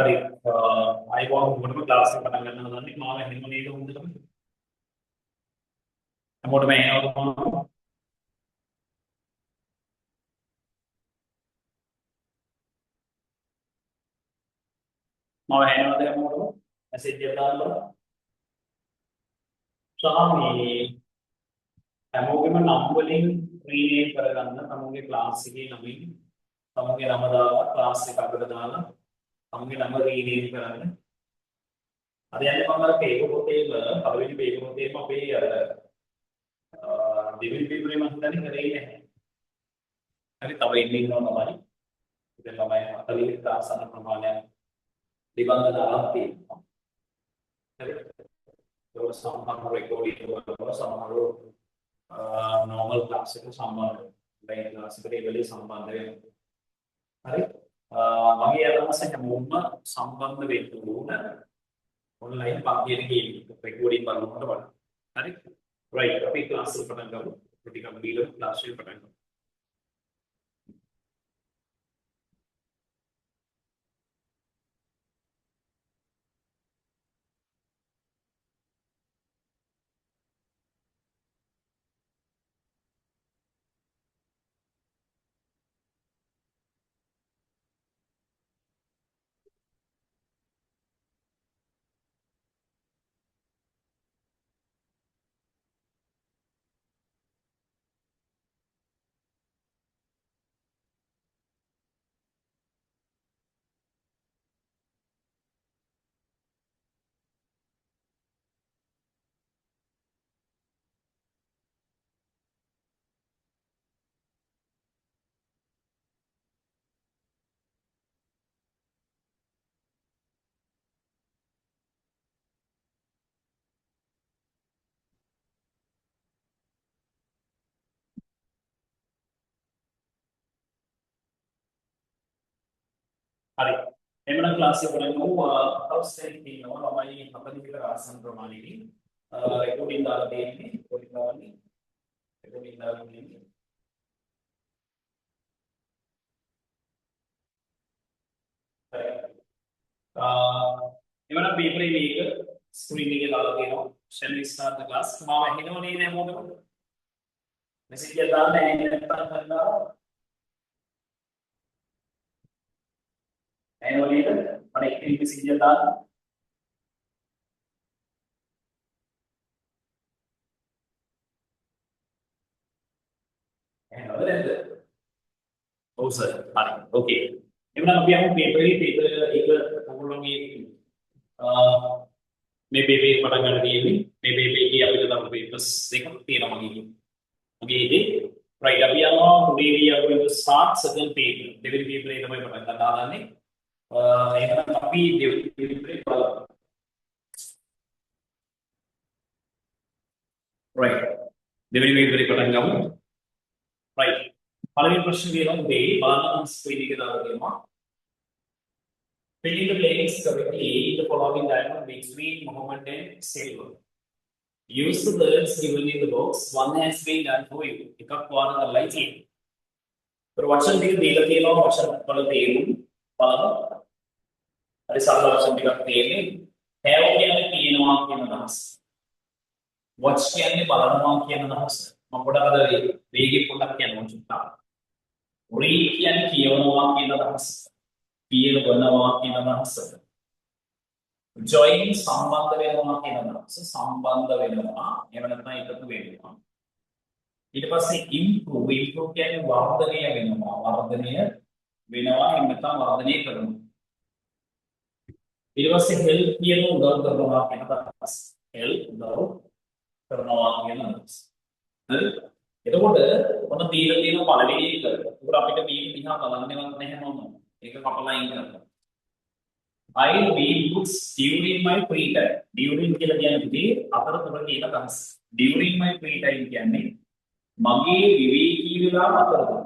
හරි අයිබෝන් මොකටද ක්ලාස් එක පටන් ගන්න හදන්නේ මාව එහෙම නේද හොඳටම හැමෝටම එනවද මාව එනවද හැමෝටම මැසේජ් එකක් දාන්න සාමී හැමෝගෙම නම් වලින් රීනේම් කරගන්න තමුන්ගේ ක්ලාස් එකේ නමින් තමුන්ගේ නම දාලා ක්ලාස් එක අපිට දාලා තමුන්ගේ නම රීනේම් කරන්න අද යන්නේ මම අර පේපර් පොතේම පළවෙනි පේපර් පොතේම අපේ අර දෙවෙනි පේපරේ මම හිතන්නේ කරේ නැහැ හරි තව ඉන්නේ ඉන්නවා තමයි ඉතින් ළමයි 40කට ආසන්න ප්‍රමාණයක් නිබන්ධ දාලා තියෙනවා. හරි. ඒක සම්පූර්ණ රෙකෝඩින් වල සමහරව normal class එක සම්බන්ධ වෙයි class එකට ඒ වෙලේ සම්බන්ධ වෙනවා. හරි. මගේ අදහස හැමෝම සම්බන්ධ වෙන්න ඕන online පන්තියේ ගිහින් රෙකෝඩින් බලනකොට වඩා. හරි. right අපි class එක පටන් ගමු. ටිකක් දීලා class එක පටන් ගමු. හරි. එමනම් ක්ලාස් එක බලමු. අවස්ථාවේ තියෙනවා ළමයි 40කට ආසන්න ප්‍රමාණයකින් රෙකෝඩින් දාලා තියෙන්නේ. රෙකෝඩින් දාන්නේ. රෙකෝඩින් දාලා තියෙන්නේ. හරි. එමනම් පේපරේ මේක ස්ක්‍රීන් එකේ දාලා තියෙනවා. shall we start the class? මාව ඇහෙනව නේද හැමෝටම? මෙසේජ් එක දාන්න ඇහෙන්නේ නැත්නම් කරනවා. ඇහෙනව නේද? මට එක්කෙනෙක් මෙසේජ් එක දාන්න. ඇහෙනවද නැද්ද? ඔව් සර්. හරි. ඕකේ. එමනම් අපි යමු පේපරේ පේපර් එක ඔයගොල්ලෝගේ මේ පේපර් එක පටන් ගන්න තියෙන්නේ. මේ පේපර් එකේ අපිට තව පේපර්ස් දෙකක් තියෙනවා මගේ. Okay, ఇది right අපි යනවා today we are going to start second paper දෙවෙනි paper එක තමයි පටන් ගන්න හදන්නේ එහෙනම් අපි දෙවෙනි paper එක බලමු right දෙවෙනි paper එක පටන් ගමු right පළවෙනි ප්‍රශ්නේ කියනවා මේ බලන්න ස්ක්‍රීන් එකේ දාලා තියෙනවා fill in the blanks correctly in the following diagram between Muhammad and Silver. Use the words given in the box. One has been done for you. එකක් වාර කරලා තියෙනවා. ඒතර වචන ටික දීලා තියෙනවා වචන වල තේරුම් බලමු. හරි සරල වචන ටිකක් තියෙන්නේ. have කියන්නේ තියෙනවා කියන අදහස. watch කියන්නේ බලනවා කියන අදහස. මම පොඩක් අද වේගෙ පොඩක් කියනවා චුට්ටක්. read කියන්නේ කියවනවා කියන අදහස. කියවනවා කියන අදහස. join සම්බන්ධ වෙනවා කියන අදහස සම්බන්ධ වෙනවා එහෙම නැත්නම් එකතු වෙනවා ඊට පස්සේ improve කියන්නේ වර්ධනය වෙනවා එහෙම නැත්නම් වර්ධනය කරනවා ඊට පස්සේ help කියන උදව් කරනවා කියන අදහස help උදව් කරනවා කියන අදහස හරි එතකොට මොන දීලා තියෙන පළවෙනි එක උඩ අපිට මේක දිහා බලන්නවත් නැහැ නෝන ඒක කපලා අයින් කරනවා I read books during my free time. During කියලා කියන්නේ අතරතුර කියන අදහස. During my free time කියන්නේ මගේ විවේකී වේලාව අතරතුර.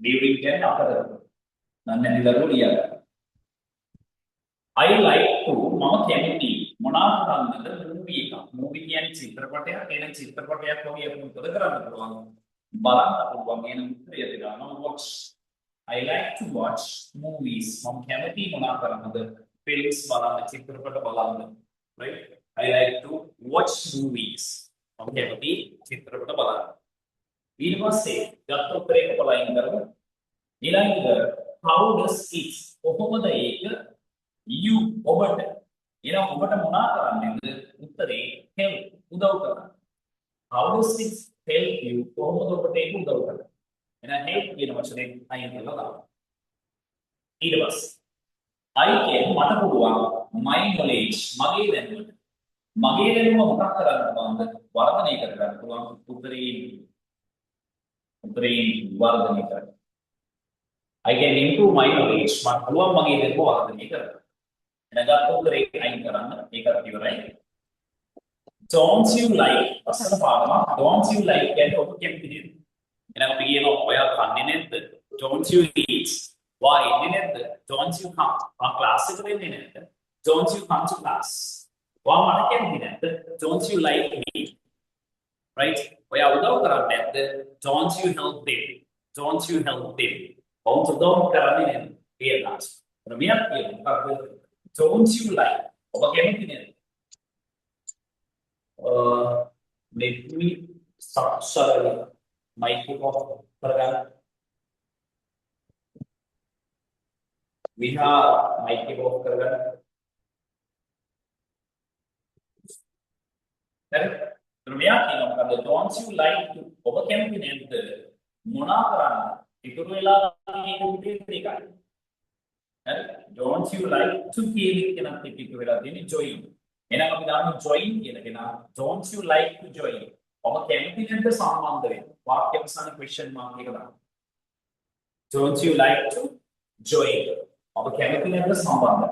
During කියන්නේ අතරතුර. නන්නේ දරුවෝ ලියා ගන්න. I like to මම කැමති මොනවා කරන්නද movie එක. Movie කියන්නේ චිත්‍රපටයක්. එන චිත්‍රපටයක් වගේ අපිට මොකද කරන්න පුළුවන්? බලන්න පුළුවන්. එන උත්තරය දෙනවා. watch. I like to watch movies. මම කැමති මොනවා කරන්නද? films බලන්න චිත්‍රපට බලන්න right I like to watch movies මම කැමති චිත්‍රපට බලන්න ඊට පස්සේ ගත්ත උත්තරයක බලයින් කරමු ඊළඟට how does it කොහොමද ඒක you ඔබට එනම් ඔබට මොනා කරන්නේද උත්තරේ help උදව් කරන්න how does it help you කොහොමද ඔබට ඒක උදව් කරන්නේ එහෙනම් help කියන වචනේ අයින් කරලා දාන්න ඊට පස්සේ I can මට පුළුවන් my knowledge මගේ දැනුම මොකක් කරන්න පුළුවන්ද වර්ධනය කරගන්න පුළුවන් උත්තරේ වර්ධනය කරන්න I can improve my knowledge මට පුළුවන් මගේ දැනුම වර්ධනය කරන්න එනගත් උත්තරේ අයින් කරන්න ඒකත් ඉවරයි don't you like අසල පාඩම don't you like කියන්නේ ඔබ කැමති නේද එහෙනම් අපි කියනවා ඔයා කන්නේ නැද්ද don't you eat why එන්නේ නැද්ද don't you come class එකට එන්නේ නැද්ද don't you come to class why මට කැමති නැද්ද don't you like me right ඔයා උදව් කරන්නේ නැද්ද don't you help them ඔවුන් උදව් කරන්නේ නැද්ද කියලා ප්‍රමියක් කියනවා don't you like ඔබ කැමති නැද්ද let me sorry mic off කරගන්න විහා mic එක off කරගන්න හරි ප්‍රමියක් කියනවා මොකද don't you like to ඔබ කැමති නැද්ද මොනා කරන්න ඉතුරු වෙලා මේක උදේ එකයි හරි don't you like to කියන එකත් ඉතුරු වෙලා තියෙන්නේ join එහෙනම් අපි දාමු join කියන කෙනා don't you like to join ඔබ කැමති නැද්ද සම්බන්ධ වෙන්න වාක්‍ය අවසාන question mark එක දාන්න don't you like to join ඔබ කැමති නැද්ද සම්බන්ධ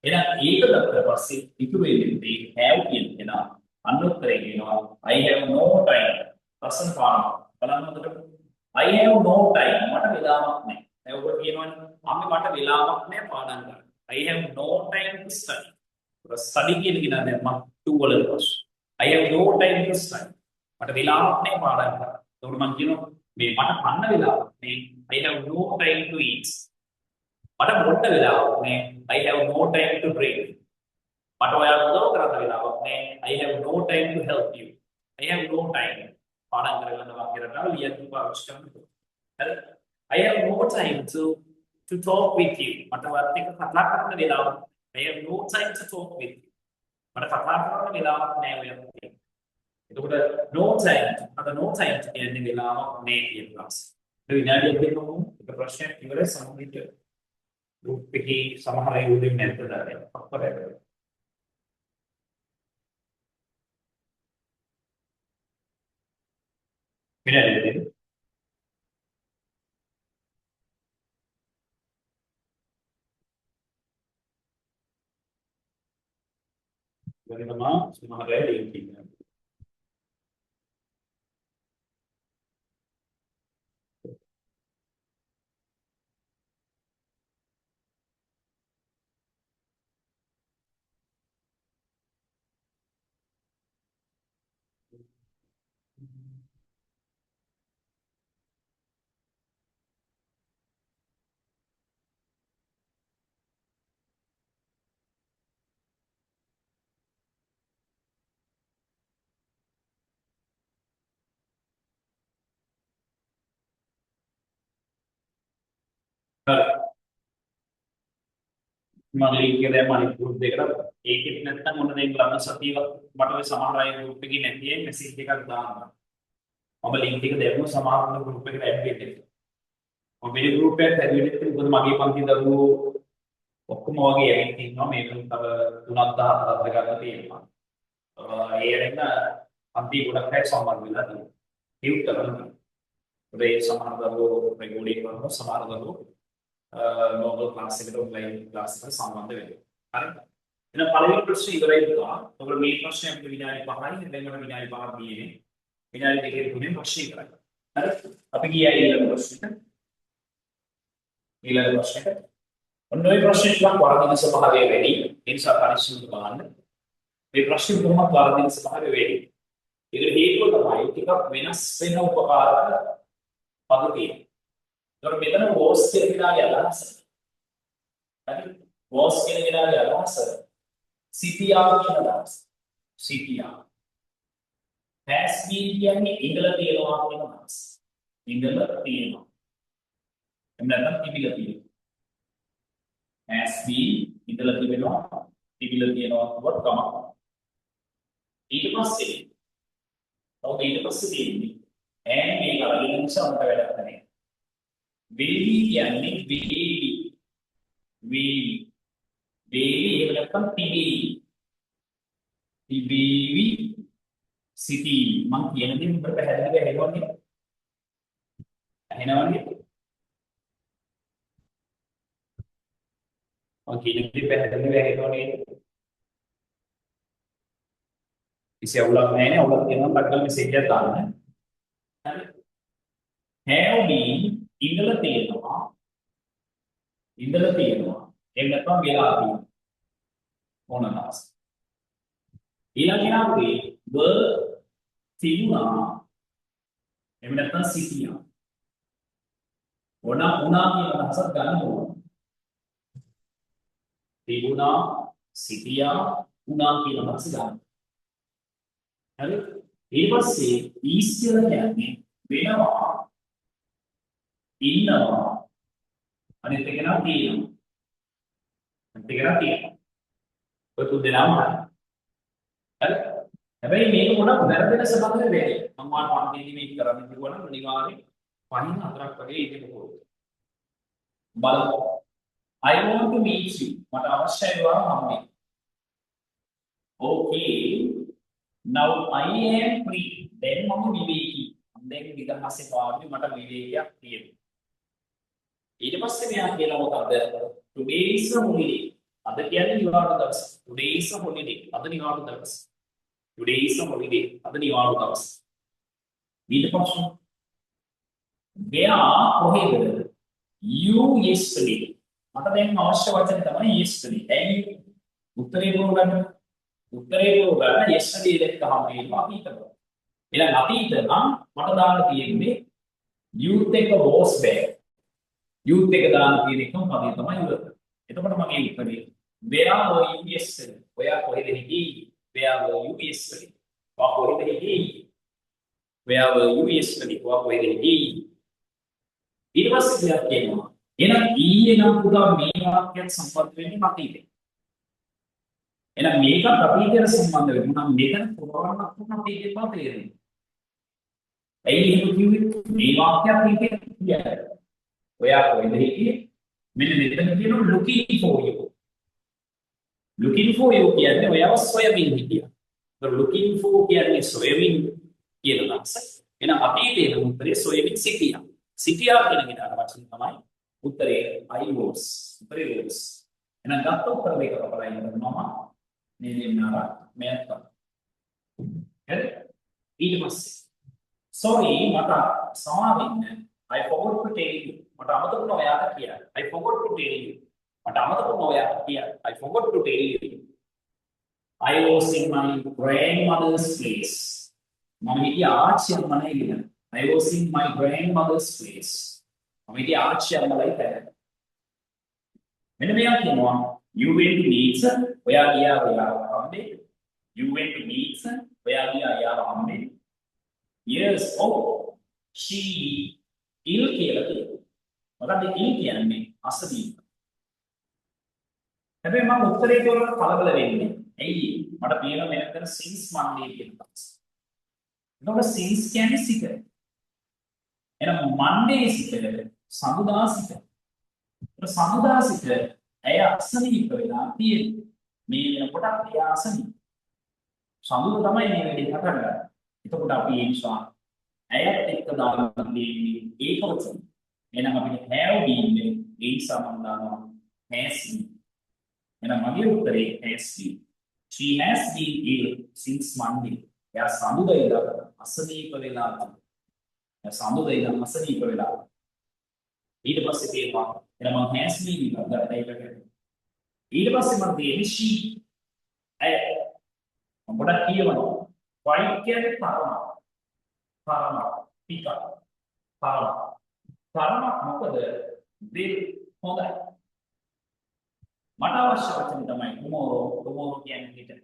එහෙනම් ඒක දැක්කට පස්සේ ඉතුරු වෙන්නේ have කියන කෙනා අනුත්තරේ කියනවා I have no time ප්‍රශ්න පාන බලන්න හොඳට I have no time මට වෙලාවක් නැහැ දැන් ඔබ කියනවනේ අම්මේ මට වෙලාවක් නැහැ පාඩම් කරන්න I have no time to study study කියන කෙනා දැන් මම 2 වල ප්‍රශ්න I have no time to study මට වෙලාවක් නැහැ පාඩම් කරන්න ඒකට මම කියනවා මේ මට කන්න වෙලාවක් නැහැ I have no time to eat මට බොන්න වෙලාවක් නැහැ I have no time to drink මට ඔයාලට උදව් කරන්න වෙලාවක් නැහැ I have no time to help you I have no time පාඩම් කරගන්න වාක්‍ය රටාව ලියන්න පාවිච්චි කරන්න හරි I have no time to talk with you මට ඔයාලට එක කතා කරන්න වෙලාවක් I have no time to talk with you මට කතා කරන්න වෙලාවක් නැහැ ඔයාලට එතකොට no time අද no time කියන්නේ වෙලාවක් නැහැ කියන ප්‍රශ්න විනාඩියක් දෙකම එක ප්‍රශ්නයක් ඉවරයි සම්පූර්ණ ගෲප් එකේ සමහර අය උදේ නැත්ද දාලා අපරේ විනාඩියක් දෙන්න වෙනම සමහර අය ලින්ක් එක මම ලින්ක් එක දැම්මා ගෲප් දෙකට ඒකෙත් නැත්නම් මොන දෙයක් ගන්න සතිය මට ඔය සමහර අය ගෲප් එකේ නැති අය මෙසේජ් එකක් දානවා මම ලින්ක් එක දැම්මා සමහර ගෲප් එකට ඇඩ් වෙන්න මම මේ ගෲප් එකට ඇඩ් වෙන්න මොකද මගේ පන්ති දරුවෝ ඔක්කොම වගේ ඇවිත් ඉන්නවා මේකෙන් තව 3ක් 14ක් ගන්න තියෙනවා ඒ වෙන පන්ති ගොඩක් අය සම්බන්ධ වෙලා තියෙනවා ටියුට් කරනවා ඒ සමහර දරුවෝ රෙගුලර් කරනවා සමහර දරුවෝ normal class එකට online class එකට සම්බන්ධ වෙනවා. හරි. එහෙනම් පළවෙනි ප්‍රශ්නේ ඉවරයි පුතා. ඔයගොල්ලෝ මේ ප්‍රශ්නේ අපිට විනාඩි 5යි දැන් අපිට විනාඩි 5ක් දීන්නේ. විනාඩි දෙකේ තුනේ ප්‍රශ්නේ ඉවරයි. හරි. අපි ගියා ඊළඟ ප්‍රශ්නෙට. ඊළඟ ප්‍රශ්නෙට. ඔන්න ඔය ප්‍රශ්නේ ටිකක් වර්ධන ස්වභාවය වැඩි. ඒ නිසා පරිස්සමෙන් බලන්න. මේ ප්‍රශ්නේ කොහොමද වර්ධන ස්වභාවය වැඩි? ඒකට හේතුව තමයි ටිකක් වෙනස් වෙන උපකාරක පද තියෙනවා. ඒකට මෙතන වෝස් කියලා අදහස. හරි. was කියන කෙනාගේ අදහස සිටියා කියන අදහස. සිටියා. has been කියන්නේ ඉඳලා තියෙනවා කියන අදහස. ඉඳලා තියෙනවා. එහෙම නැත්නම් තිබිලා තියෙනවා. has been ඉඳලා තිබෙනවා තිබිලා තියෙනවා කොට කමක්. ඊට පස්සේ ඊට පස්සේ තියෙන්නේ and මේක අරගෙන නිසා උන්ට වැඩක් නැහැ. will be කියන්නේ will එහෙම නැත්නම් තිබේවි සිටි මම කියන දේ උඹට පැහැදිලිව ඇහෙනවනේ. ඇහෙනවනේ. මම කියන දේ පැහැදිලිව ඇහෙනවනේ. කිසි අවුලක් නැහැ නේ. අවුලක් තියෙනවා පට්ටල් මෙසේජ් එකක් දාන්න. හරි. have been ඉඳලා තියෙනවා. එහෙම නැත්නම් වෙලා තියෙනවා. මොනවාස්. ඊළඟට were තිබුණා. එහෙම නැත්නම් සිටියා. උනා කියන අදහසක් ගන්න ඕන. තිබුණා, සිටියා, උනා කියන අදහස ගන්න. හරි? ඊට පස්සේ is කියලා කියන්නේ වෙනවා, ඉන්නවා, අනිත් එක නම් තියෙනවා. ඔය තුන්දෙනාම හරි. හැබැයි මේක පොඩක් වැරදෙන සබඳ වෙන්නේ. මම වාට පන්තිදී මේක කරන්න කිව්වා නම් අනිවාර්යෙන් පහින් හතරක් වගේ ඉන්න ඕනේ. බලමු. I want to meet you. මට අවශ්‍යයි ඔයාව හම්බ වෙන්න. Okay. Now I am free. දැන් මම විවේකී. දැන් විදහාසේ පාඩුවේ මට විවේකයක් තියෙනවා. ඊට පස්සේ මෙයා කියලා මොකද? Today is a holiday. අද කියන්නේ නිවාඩු දවස. Today is a holiday. අද නිවාඩු දවස. Today is a holiday. අද නිවාඩු දවස. ඊට පස්සේ මෙයා කොහෙද? You yesterday. මට දැන් අවශ්‍ය වචනේ තමයි yesterday. ඇයි උත්තරේ ගන්න yesterday දැක්කම මේවා අතීතව. එහෙනම් අතීත නම් මට දාන්න තියෙන්නේ youth එක was back. youth එක දාන්න තියෙන එකම පදේ තමයි ඉවර. එතකොට මගේ උත්තරේ where were you yesterday? ඔයා කොහෙද හිටියේ? Where were you yesterday? ඔයා කොහෙද හිටියේ? Where were you yesterday? ඔයා කොහෙද හිටියේ? ඊට පස්සේ දෙයක් කියනවා. එහෙනම් ඊයේ නම් පුතා මේ වාක්‍යයට සම්බන්ධ වෙන්නේ අතීතේ. එහෙනම් මේකත් අතීතයට සම්බන්ධ වෙනවා. නම් මෙතන පුරවන්නත් අතීතේ බව තේරෙනවා. ඇයි එහෙම කිව්වේ? මේ වාක්‍යය අතීතේ කියන්නේ. ඔයා කොහෙද හිටියේ? මෙන්න මෙතන කියනවා looking for you. looking for you කියන්නේ ඔයාව සොයමින් හිටියා. ඒක looking for කියන්නේ සොයමින් කියන අදහස. එහෙනම් අතීතයේ උත්තරේ සොයමින් සිටියා. සිටියා කියන වචන තමයි උත්තරේ I was. උත්තරේ was. එහෙනම් ගත්ත උත්තර දෙක අපලා ඉන්නවා මේ දෙන්නා මෑත්. හරි? ඊට පස්සේ sorry මට සමාවෙන්න I forgot to tell you. මට අමතක වුණා ඔයාට කියන්න. I forgot to tell you. මට අමතක වුණා ඔයාට කියන්න. I forgot to tell you. I was in my grandmother's place. මම හිටියේ ආච්චි අම්මලා ඉගෙන. I was in my grandmother's place. මම හිටියේ ආච්චි අම්මලා ඉගෙන. මෙන්න මෙයා කියනවා you went to meet her. ඔයා ගියා ඔයාව හම්බෙන්න. You went to meet her. ඔයා ගියා ඔයාව හම්බෙන්න. Yes, oh, she ill කියලා කියනවා. මොකද ill කියන්නේ අසනීප. හැබැයි මම උත්තරේ කියනකොට කලබල වෙන්නේ. ඇයි? මට පේනවා මෙතන since Monday කියන කොටස. එතකොට since කියන්නේ සිට. එහෙනම් Monday සිට සමුදා සිට. ඒක සමුදා සිට ඇය අසනීප වෙලා තියෙන්නේ. මේ වෙනකොට එයා අසනීප. සමුද තමයි මේ වැඩේ කරන්නේ. එතකොට අපි ඒ නිසා ඇයත් එක්ක දාන්නේ ඒක වචන. එහෙනම් අපිට have been ඒ සමන් දානවා has been. එහෙනම් මගේ උත්තරේ has been. She has been ill since Monday. එයා සමුද ඉඳලා අසනීප වෙලා තියෙනවා. එයා සමුද ඉඳලා අසනීප වෙලා. ඊට පස්සේ තේරුවා එහෙනම් මම has been ඉඳලා ඒකට. ඊට පස්සේ මම දෙන්නේ she. ඇය මම පොඩක් කියවනවා. white කියන්නේ තරම ටික තරම මොකද දෙල් හොඳයි මට අවශ්‍ය වචනේ තමයි tomorrow. tomorrow කියන්නේ හෙට.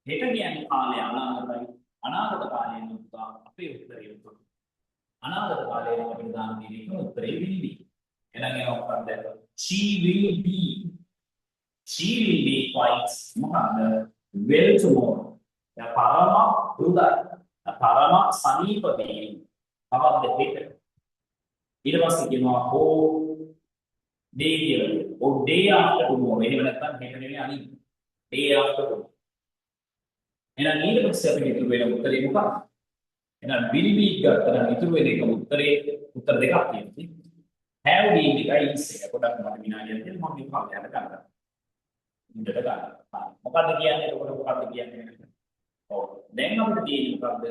හෙට කියන්නේ කාලය අනාගතයි. අනාගත කාලය නම් පුතා අපේ උත්තරේ උත්තර. අනාගත කාලයේ අපිට දාන්න තියෙන එක උත්තරේ will be. එහෙනම් ඒක මොකක්ද? She will be. She will be quite මොකක්ද? Well tomorrow. දැන් පරම උදා. පරම සනීප වේ. කවද්ද හෙට? ඊට පස්සේ කියනවා oh day කියලා. or day after tomorrow. එහෙම නැත්නම් හෙට නෙවෙයි අනිත්. day after tomorrow. එහෙනම් ඊට පස්සේ අපිට ඉතුරු වෙන උත්තරේ මොකක්ද? එහෙනම් will be ගත්තනම් ඉතුරු වෙන එක උත්තර දෙකක් තියෙනවා. have been එකයි is එක. පොඩක් මට විනාඩියක් දෙන්න මම මේ පාඩයට ගන්නවා. උඩට ගන්නවා. මොකද්ද කියන්නේ? එතකොට මොකද්ද කියන්නේ? ඔව්. දැන් අපිට තියෙන්නේ මොකද්ද?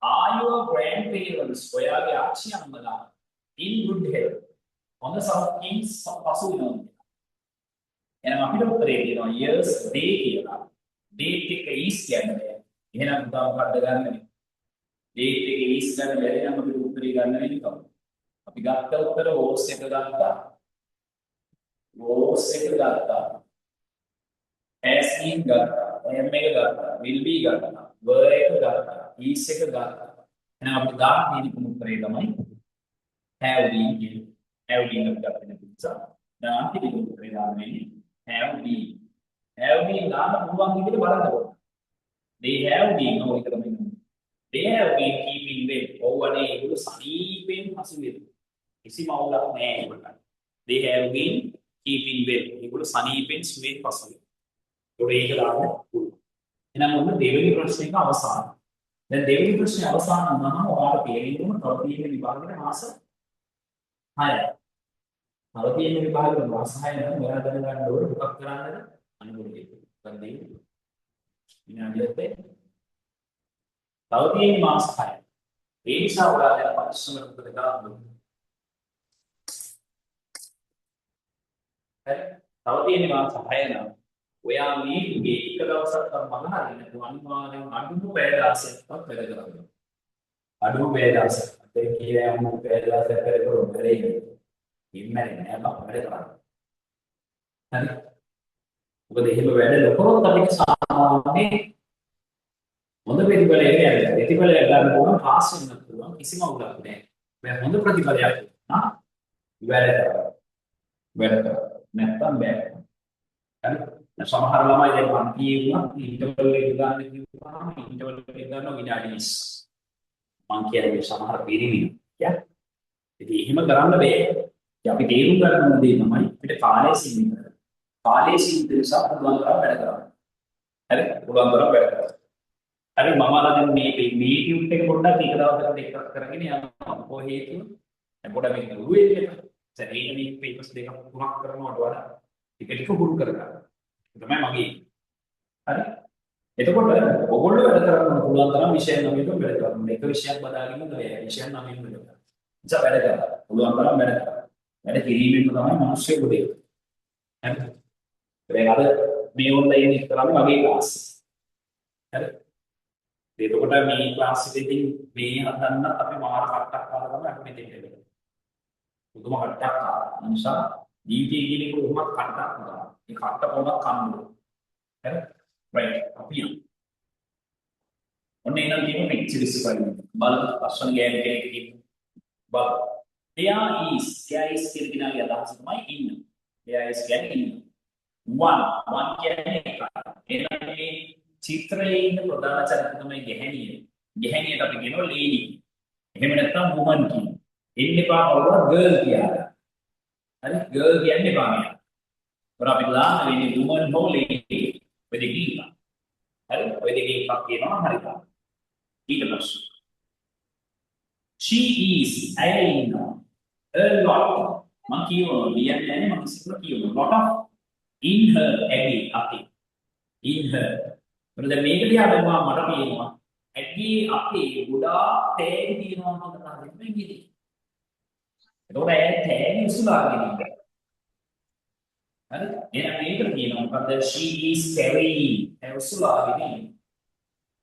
Are your grandparents ඔයාගේ ආච්චි අම්මලා in good health? හොඳ සෞඛ්‍යයෙන් පසු වෙනවද? එහෙනම් අපිට උත්තරේ තියෙනවා yes they කියලා. date එක is කියන්නේ. එහෙනම් පුතා මොකද්ද ගන්නෙ? date එක is ගන්න බැරි නම් අපිට උත්තරේ ගන්න වෙන්නේ කොහොමද? අපි ගත්ත උත්තර was එක ගත්තා. was එක ගත්තා. has been ගත්තා. am එක ගත්තා. will be ගත්තා. were එක ගත්තා. is එක ගත්තා. එහෙනම් අපිට දාන්න තියෙන උත්තරේ තමයි have been කියන්නේ. have been එක ගන්න නිසා දැන් අන්තිම උත්තරේ දාන්න වෙන්නේ have been. have been දාන්න පුළුවන් විදිහට බලන්න ඕනේ. they have been නෝ එක තමයි. they have been keeping well. ඔව්වනේ ඒගොල්ලෝ සනීපෙන් පසු වෙනවා. කිසිම අවුලක් නැහැ ඒකට. they have been keeping well. ඒගොල්ලෝ සනීපෙන් සුවයෙන් පසු වෙනවා. ඒක දාන්න පුළුවන්. එහෙනම් ඔන්න දෙවෙනි ප්‍රශ්නේක අවසාන. දැන් දෙවෙනි ප්‍රශ්නේ අවසාන වුණාම ඔයාලට තේරෙන්න තව තියෙන විභාගෙට මාස 6යි. තව තියෙන විභාගෙට මාස 6 නම් ඔයාලා දැනගන්න ඕනේ මොකක් කරන්නද? අනුගමනය. මොකද විනාඩියක් තව තියෙන මාස 6යි. ඒ නිසා ඔයාලා පරිස්සම කරලා ගන්න ඕනේ. හරි. තව තියෙන මාස 6 නම් ඔයා මේකේ එක දවසක් මම හරියට අනිවාර්යෙන් අඩුම පැය 16ක් වැඩ කරනවා. අඩුම පැය 16ක්. ඒ කියන්නේ අමුම පැය 16ක් වැඩ කරොත් බැරේ. ඉන්නේ නෑ මම වැඩ කරන්නේ. හරි. මොකද එහෙම වැඩ නොකරොත් අපිට සාමාන්‍යයෙන් හොඳ ප්‍රතිඵලයක් ලැබෙනවා. ප්‍රතිඵලයක් ගන්න ඕන පාස් වෙන්න පුළුවන් කිසිම අවුලක් නෑ. මේ හොඳ ප්‍රතිඵලයක් නා වැඩ කරා. වැඩ කරා. නැත්තම් බෑ. හරි. සමහර ළමයි දැන් පන්තියේ වුණා ඉන්ටර්වල් එක ගන්න කිව්වම ඉන්ටර්වල් එක ගන්න විනාඩි 20 මං කියන්නේ සමහර පිරිමි යා ඉතින් එහෙම කරන්න බෑ ඉතින් අපි තේරුම් ගන්න ඕන දේ තමයි අපිට කාලය සීමිතයි කාලය සීමිත නිසා පුළුවන් තරම් වැඩ කරන්න හරි පුළුවන් තරම් වැඩ කරන්න හරි මම අර දැන් මේ YouTube එක පොඩ්ඩක් එක දවසකට එකක් කරගෙන යනවා මොකෝ හේතුව දැන් පොඩ්ඩක් මේක රුවේ එක සැරේට මේ පේපර්ස් දෙකක් තුනක් කරනවට වඩා ටික ටික හුරු කරගන්න තමයි මගේ හරි එතකොට ඔයගොල්ලෝ වැඩ කරන්න පුළුවන් තරම් විෂය 9ක වැඩ කරන්න එක විෂයක් බදාගෙන නෑ විෂය 9ක වැඩ කරන්න ඉතින් වැඩ කරන්න පුළුවන් තරම් වැඩ කරන්න වැඩ කිරීමෙන් තමයි මිනිස්සු ගොඩේ හරි දැන් අද මේ ඔන්ලයින් එක කරන්නේ මගේ ක්ලාස් හරි එතකොට මේ ක්ලාස් එකේදී මේ හදන්න අපි මාර කට්ටක් කාලා තමයි අපි මෙතෙන්ට එන්නේ පුදුම කට්ටක් කාලා නිසා දීටි කියන එක උමත් කට්ටක් උනා ये खाटा पौधा काम लो है राइट अब ये और नहीं ना ये में पिक्चर इस पर बल पर्सन गैर के बल there is के बिना क्या था समय in there is क्या in one क्या है ये ना ये चित्र ये इन प्रधान चरित्र में गहनी है तब ये नो लेडी ये में लगता है woman की इनके पास और girl किया है अरे girl क्या नहीं पाएंगे और आप इतना ये woman हो लेडी वेदिकी का हर वेदिकी का के ना हर का इधर she is I know a lot monkey or lian ने monkey से क्या किया lot of in her aggy आपकी in her मतलब जब मेरे लिए आप वहाँ मरा भी है वहाँ aggy आपकी बुढ़ा टैग दी ना वहाँ का तारीफ में गिरी तो वो टैग उसको आगे नहीं හරි එහෙනම් මේකට කියනවා මොකද she is carrying ඒ උසුලාගෙන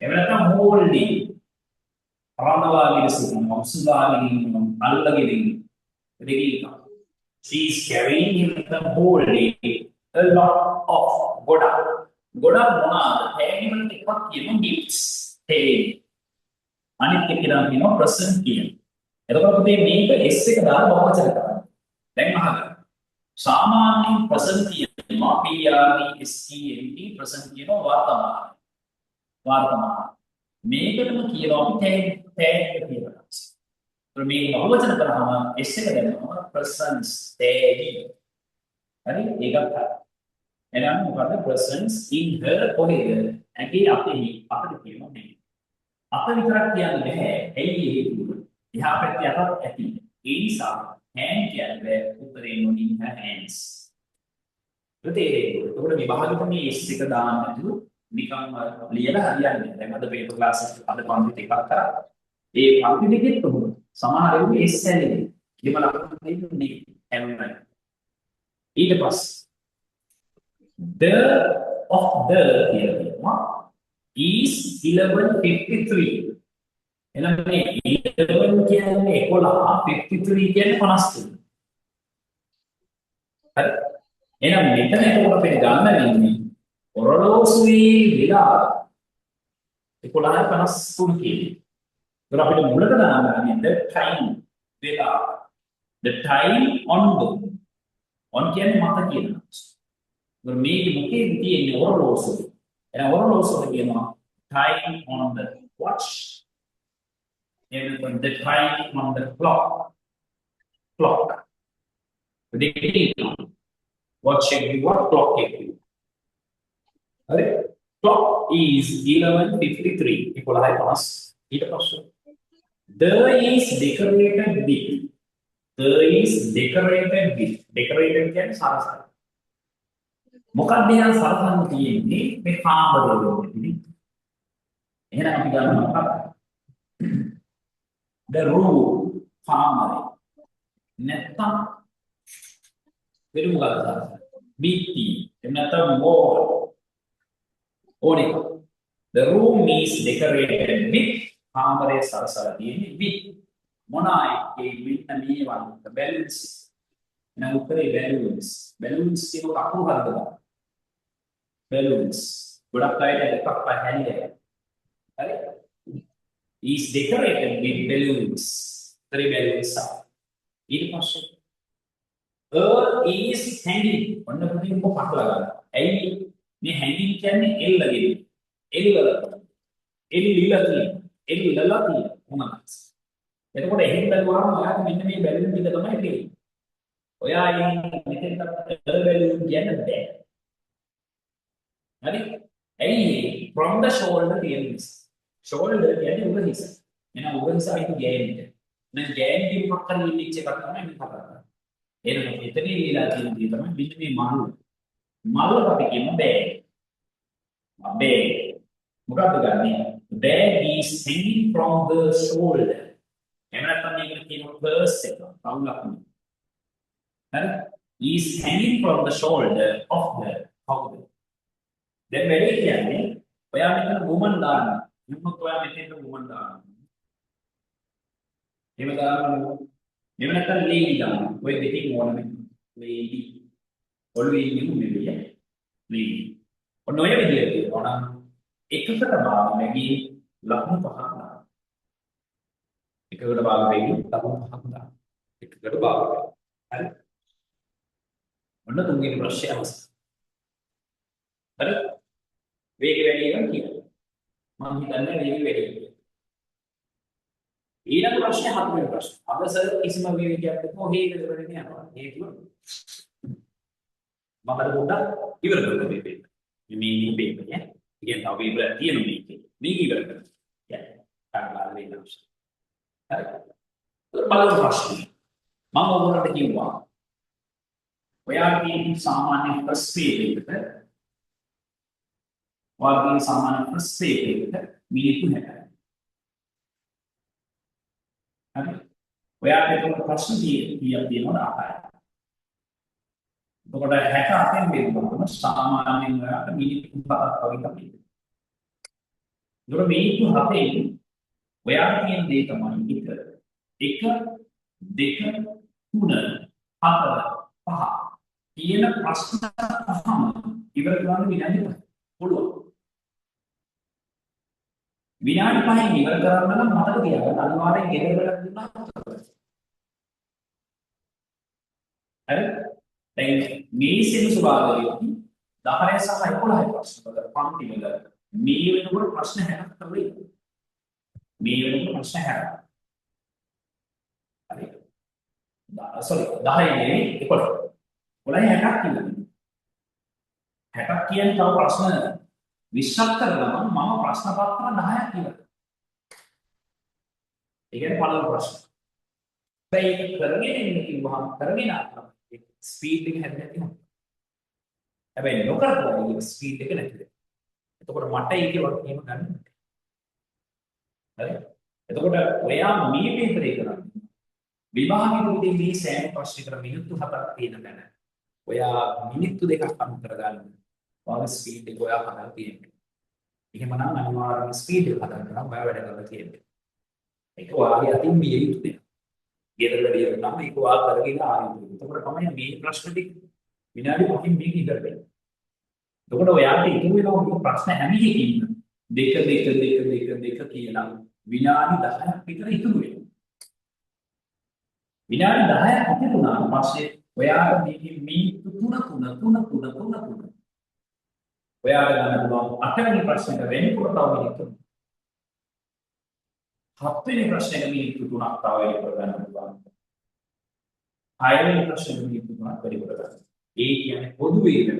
එහෙම නැත්නම් holding අරමවාගෙන සිටිනවා උසුලාගෙන අල්ලගෙන දෙකේ she is carrying නැත්නම් holding a lot of ගොඩක් මොනවාද තෑගි වලට එකක් කියනවා gifts තෑගි අනිත් එක කියනවා present කියන එතකොට මේ මේක s එක දාලා බහුවචන කරන්න දැන් අහගන්න සාමාන්‍යයෙන් present කියනවා PRESENT present කියනවා වර්තමාන මේකටම කියනවා අපි තෑගි කියලා මේ බහුවචන කරාම s එක දැම්මම presence තෑගි හරි ඒකත් එහෙනම් මොකද presence in her කොහෙද ඇගේ අපිට කියනවා මේ අප විතරක් කියන්න බෑ ඇයි හේතුව එහා පැත්තේ අතත් ඇති ඒ නිසා hand කියන්නේ උත්තරේ නොනින් her hands ඒකට මේ භාගිත මේ s එක දාන්න නැතුව නිකන් ලියලා හරියන්නේ දැන් අද පේපර් ක්ලාස් එක අද පන්ති එකක් කරා ඒ පන්ති දෙකෙත් උඹ සමහර වෙලාවෙ s ඇලෙන්නේ කිම ලකුණු දෙන්නේ හැමෝම ඊට පස්සේ the of the කියනවා is 11:53 එහෙනම් මේ 11 කියන්නේ 11 53 කියන්නේ 53 හරි එහෙනම් මෙතන එතකොට අපිට ගන්න වෙන්නේ ඔරලෝසුවේ විලා 11:53 කියන්නේ ඒක අපිට මුලට දාන්න ගන්නේ the time විලා the time on කියන්නේ මත කියනවා මේක මොකේද තියෙන්නේ ඔරලෝසුව එහෙනම් ඔරලෝසුව කියනවා time on the watch and the time on the clock watch everyone clock everyone right clock is 11:53 11 plus ඊට පස්සේ there is decorated with decorated කියන්නේ සරසන මොකක්ද යා සරසන්න තියෙන්නේ මේ කාමරවලදී එහෙනම් අපි ගන්නවා මොකක්ද the room කාමරේ නැත්තම් වෙන මොකක්ද බීටි නැත්තම් wall ඕනේ the room is decorated with කාමරේ සරසලා තියෙන්නේ with මොනයි ඒ මෙන්න මේවා balloons එහෙනම් උත්තරේ balloons කියන අකුරු හදලා balloons ගොඩක් අයට එකක් පහන්නේ හරි is decorated with balloons 3 balloons ඊට පස්සේ is hanging ඔන්න පුතින් කො පටල ගන්න ඇයි මේ hanging කියන්නේ එල්ලලා මොනවාද එතකොට එහෙම බලුවාම ඔයාට මෙන්න මේ බැලුම් ටික තමයි තියෙන්නේ ඔයා මෙතෙන් තමයි බැලුම් කියන්න බෑ හරි ඇයි from the shoulder තියෙන්නේ shoulder කියන්නේ උග හිස එහෙනම් උග හිස අයිති ගෑනිට දැන් ගෑනිට මොකක් හරි ඉලිච් එකක් තමයි මේ කතා කරන්නේ එහෙනම් එතන ඉලා තියෙන දේ තමයි මෙන්න මේ මල් අපි කියන බෑග් මොකක්ද ගන්නේ bag is hanging from the shoulder එහෙම නැත්නම් මේකට කියනවා purse එක කවුලක් හරි is hanging from the shoulder of the cow දැන් වැඩි කියන්නේ ඔයා මෙතන woman දාන්න මුන්නත් ඔයා මෙතෙන්ට woman දාන්න එහෙම දාන්න එහෙම නැත්නම් lady දාන්න ඔය දෙකෙන් ඕනම lady ඔළුවේ ඉන්නේ නෙවෙයි lady ඔන්න ඔය විදිහට කියනවා නම් එකකට භාගයකින් ලකුණු පහක් දාන්න එකකට භාගයකින් ලකුණු පහක් දාන්න එකකට භාගයක් හරි ඔන්න තුන්වෙනි ප්‍රශ්නය අවස්ථාව හරි වේගය වැඩි එකක් කියනවා මම හිතන්නේ වේගය වැඩි කියලා ඊළඟ ප්‍රශ්නේ හතරවෙනි ප්‍රශ්න අද සර් කිසිම වේගයක් නැතුව හේතුව වෙන්නේ යනවා හේතුව මම පොඩ්ඩක් ඉවර කරගන්න මේ පේපර් නේ ඉතින් තව ඉවර තියෙන මේක ඉවර කරන්න කාරණා වෙන්න අවශ්‍ය හරි බලමු ප්‍රශ්නේ මම ඔයගොල්ලන්ට කිව්වා ඔයාගේ සාමාන්‍ය ෆස්ට් පේජ් එකට ඔයාගේ සාමාන්‍ය ෆස්ට් පේජ් එකට මිනිත්තු 60යි හරි ඔයාට ඒක ප්‍රශ්න කීයක් තියෙනවද අහන්න එතකොට 68න් බෙදුවම සාමාන්‍යයෙන් ඔයාට මිනිත්තු 5ක් වගේ තමයි. ඒතකොට මිනිත්තු 7න් ඔයාට තියෙන දේ තමයි 1 2 3 4 5 කියන ප්‍රශ්න 5 දහම ඉවර කරන්න විනාඩි 5ක් පුළුවන්. විනාඩි 5න් ඉවර කරන්න නම් මතක තියාගන්න අනිවාර්යෙන් ගෙදර වැඩක් දුන්නා තමයි. හරි? දැන් මේ සිදු ස්වභාවයෙන් 10 සහ 11 ප්‍රශ්න වල පන්ති වල මේ වෙනකොට ප්‍රශ්න 60ක් තමයි. මේ වෙනකොට ප්‍රශ්න 60ක්. හරි. sorry 10 නෙවෙයි 11. 11 60ක් කියනවා. 60ක් කියන්නේ තව ප්‍රශ්න 20ක් කරනවා මම ප්‍රශ්න පත්‍ර 10ක් කියලා. ඒ කියන්නේ පළවෙනි ප්‍රශ්න. ඒක කරගෙන ඉන්න කිව්වහම කරගෙන ආවා. ස්පීඩ් එක හැදෙන්නේ නැති වෙනවා. හැබැයි නොකරපුවා ඒක ස්පීඩ් එක නැති වෙනවා. එතකොට මට ඒකේ වගකීම ගන්න. හරි. එතකොට ඔයා මේ පේපරේ කරන්නේ විභාගෙදී මේ සෑම ප්‍රශ්නයකට මිනිත්තු 7ක් තියෙන තැන. ඔයා මිනිත්තු 2ක් අනුව කරගන්න. ඔයාගේ ස්පීඩ් එක ඔයා හදලා තියෙනවා. එහෙමනම් අනිවාර්යයෙන් ස්පීඩ් එක හදන්න නම් ඔයා වැඩ කරලා තියෙනවා. ඒක ඔයාගේ අතින් මිය යුතු දෙයක්. ගෙදර වැඩි නම් ඒක ඔයා කරගෙන ආයෙත්. එතකොට තමයි මේ ප්‍රශ්න ටික විනාඩි 5කින් මේක ඉවර වෙන්නේ. එතකොට ඔයාට ඉතුරු වෙනවා මේ ප්‍රශ්න හැම එකකින්ම 2 කියලා විනාඩි 10ක් විතර ඉතුරු වෙනවා. විනාඩි 10ක් ඉතුරුනාට පස්සේ ඔයාට මේකේ මිනිත්තු 3 ඔයාට ගන්න පුළුවන් 8 වෙනි ප්‍රශ්නෙට වෙනකොට තව මිනිත්තු 7 වෙනි ප්‍රශ්නෙට මිනිත්තු 3ක් තව වැඩි කරගන්න පුළුවන්. 6 වෙනි ප්‍රශ්නෙට මිනිත්තු 3ක් වැඩි කරගන්න. ඒ කියන්නේ පොදුවේ වෙන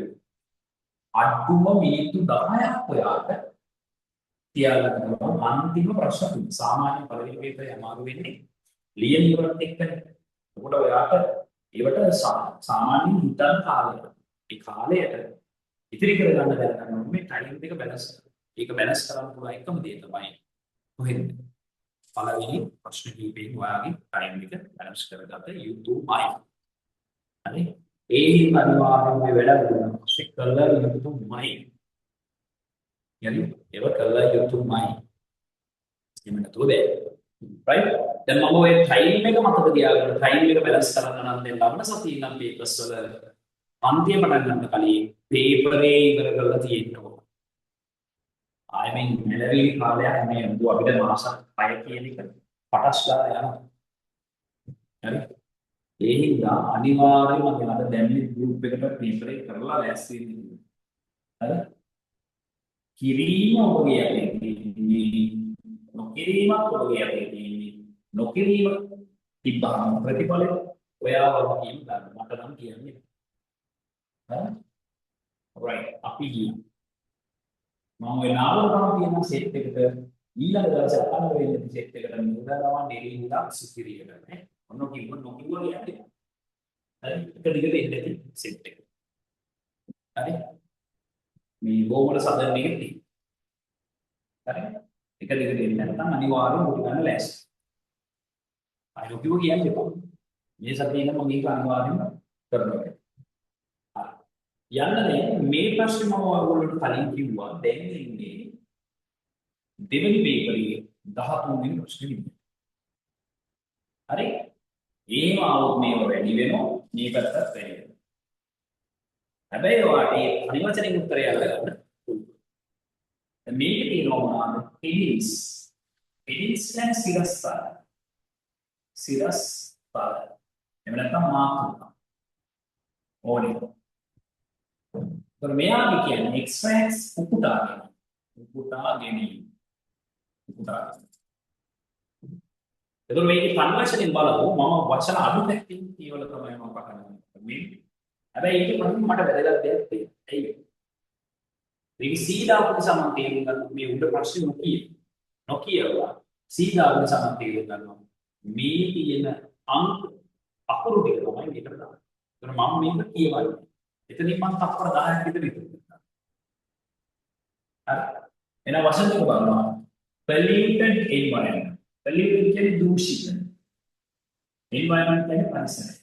අඩුම මිනිත්තු 10ක් ඔයාට තියාගන්න පුළුවන් අන්තිම ප්‍රශ්න තුන. සාමාන්‍ය පළවෙනි පේපරේ අමාරු වෙන්නේ ලියන ඉවරත් එක්කනේ. ඒකට ඔයාට ඒවට සාමාන්‍යයෙන් හිතන කාලය. ඒ කාලයට ඉතිරි කරගන්න දැනගන්න ඕනේ මේ ටයිම් එක බැලන්ස් කරන්න. ඒක බැලන්ස් කරන්න පුළුවන් එකම දේ තමයි කොහෙද? පළවෙනි ප්‍රශ්න කීපෙන් ඔයාගේ ටයිම් එක බැලන්ස් කරගත යුතුමයි. හරි? ඒ අනිවාර්යයෙන්ම වැඩ කරනවා. කළා යුතුමයි. යලි ඒක කළා යුතුමයි. එහෙම නැතුව බෑ. right? දැන් මම ඔය ටයිම් එක මතක තියාගන්න ටයිම් එක බැලන්ස් කරන්න නම් දැන් ලබන සතියේ නම් පේපර්ස් වල අන්තිම පටන් ගන්න කලින් පේපරේ ඉවර කරලා තියෙනවා. ආයෙත් මෙලවි කාලයක් මේ උඹ අපිට මාස 6 කියන එක පටස්ලා යනවා. හරි? ඒ හින්දා අනිවාර්යයෙන්ම අපි අද දැම්මේ ගෲප් එකට පේපරේ කරලා ලෑස්ති වෙන්න. හරි? කිරීම ඔබගේ අතේ තියෙන්නේ. නොකිරීමත් ඔබගේ අතේ තියෙන්නේ. නොකිරීම තිබ්බහම ප්‍රතිඵලය ඔයා වගකීම් ගන්න. මට නම් කියන්නේ. හරි? right අපි ගියා. මම ඔය නාමකම් කියන සෙට් එකට ඊළඟ දවසේ අතන වෙන්න සෙට් එකට නිරදාවන් නිරීලා සුපිරියකට නේ. ඔන්න කිව්ව නොකියුව කියන්නේ. හරි? එක දිගට එන්න ඇති සෙට් එක. හරි? මේ බෝවල සදන් එකේ තියෙනවා. හරි? එක දිගට එන්න නැත්නම් අනිවාර්යයෙන්ම උඩ ගන්න ලෑස්ති. අය නොකියුව කියන්නේ එපා. මේ සතියේ නම් මම ඒක අනිවාර්යයෙන්ම කරනවා. යන්නනේ මේ ප්‍රශ්නේ මම ඔයගොල්ලන්ට කලින් කිව්වා දැන් ඉන්නේ දෙවෙනි පේපරේ 13 වෙනි ප්‍රශ්නේ විදිහට. හරි? ඒම આવොත් මේව වැඩි වෙනවා මේ පැත්තත් වැඩි වෙනවා. හැබැයි ඔයාට මේ පරිවචනෙන් උත්තරය අරගන්න පුළුවන්. දැන් මේකේ තියෙනවා මොනවාද? පිළිස්. පිළිස් කියන්නේ සිරස්තල. සිරස්තල. එහෙම නැත්නම් මාතෘකා. ඕනේ. तर මෙයාගේ කියන්නේ extracts උපුටා ගැනීම. එතකොට මේකේ කන්වර්ෂන් බලමු මම වචන අඩු පැත්තෙන් කියවල තමයි මම පටන් ගන්නේ. හැබැයි ඒක මට වැදගත් දෙයක් තියෙනවා. ඇයි? මේක සීදාපු නිසා මම තේරුම් ගන්න මේ උඩ ප්‍රශ්නේ නොකියවා සීදාපු නිසා මම තේරුම් ගන්නවා මේ තියෙන අංක අකුරු ටික තමයි මේකට දාන්නේ. එතකොට මම මේක කියවන්නේ. එතනින් මම තත්පර 10ක් විතර ඉතුරු කරනවා. හරි? එන වචන දෙක බලනවා. polluted environment. polluted කියන්නේ දූෂිත. environment කියන්නේ පරිසරය.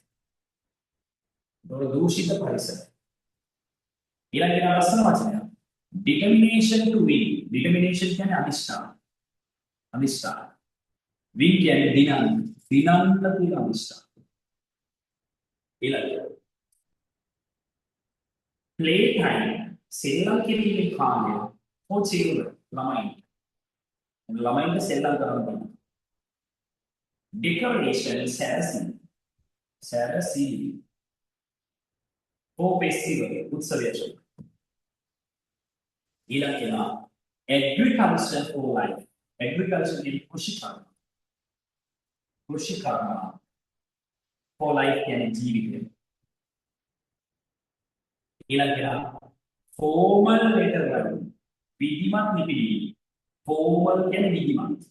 ඒක දූෂිත පරිසරය. ඊළඟට ලස්සන වචනයක්. determination to win. determination කියන්නේ අනිෂ්ඨාන. win කියන්නේ දිනන්න. දිනන්න තියෙන අනිෂ්ඨාන. ඊළඟට playtime සෙල්ලම් කිරීමේ කාලය for children ළමයින්ට සෙල්ලම් කරන්න බෑ. Decoration සැරසීම for festival උත්සවයට. ඊළඟ කෙනා agriculture for life. agriculture කියන්නේ කෘෂි කර්ම for life කියන්නේ ජීවිතය. ඊළඟ කෙනා formal letter writing විධිමත් ලිපිය. formal කියන්නේ විධිමත්.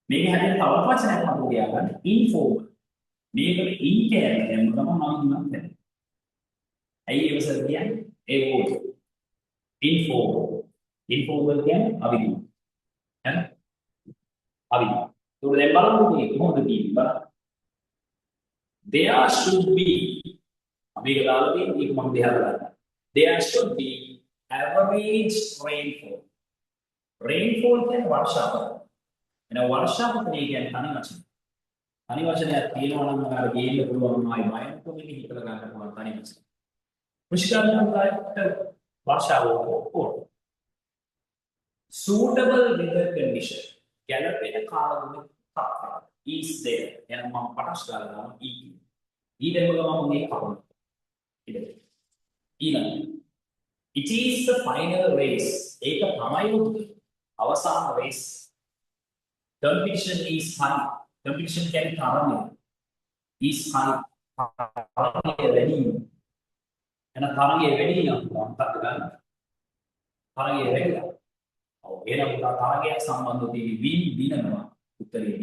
මේක හැදෙන තවත් වචනයක් මම ගියා ගන්න informal. මේකට in කියන්නේ දැම්ම ගමන් මම විධිමත් වෙනවා. ඇයි ඒවසර කියන්නේ? ඒ ඕක. informal. informal කියන්නේ අවිධිමත්. හරි? අවිධිමත්. ඒක දැන් බලමු මේ කොහොමද තියෙන්නේ බලන්න. There should be අපි ඒක දාලා තියෙන්නේ ඒක මම දෙහා ගන්න. There should be average rainfall. Rainfall කියන්නේ වර්ෂාපත. එන වර්ෂාපත කියන්නේ තනි වචන. තනි වචනයක් තියෙනවා නම් ඔයාලට ගේන්න පුළුවන් ආයි බයන්කෝ මේක හිතලා ගන්න පුළුවන් තනි වචන. කෘෂිකාර්මිකයන්ට වර්ෂාව ඕන. Suitable weather condition. ගැළපෙන කාලගුණ තත්ත්වය is there. එන මම පටස් ගන්නවා E. E දෙක ගමන් මේ කවුන. ඊළඟ it is the final race. ඒක තමයි අවසාන race. Competition is high. Competition කියන්නේ තරණය. is high. තරණය වැඩි. එන තරණය වැඩි නම් මොකක්ද ගන්න? තරණය වැඩි. ඔව් එහෙනම් තරණයක් සම්බන්ධව තියෙන විනනවා උත්තරේ B.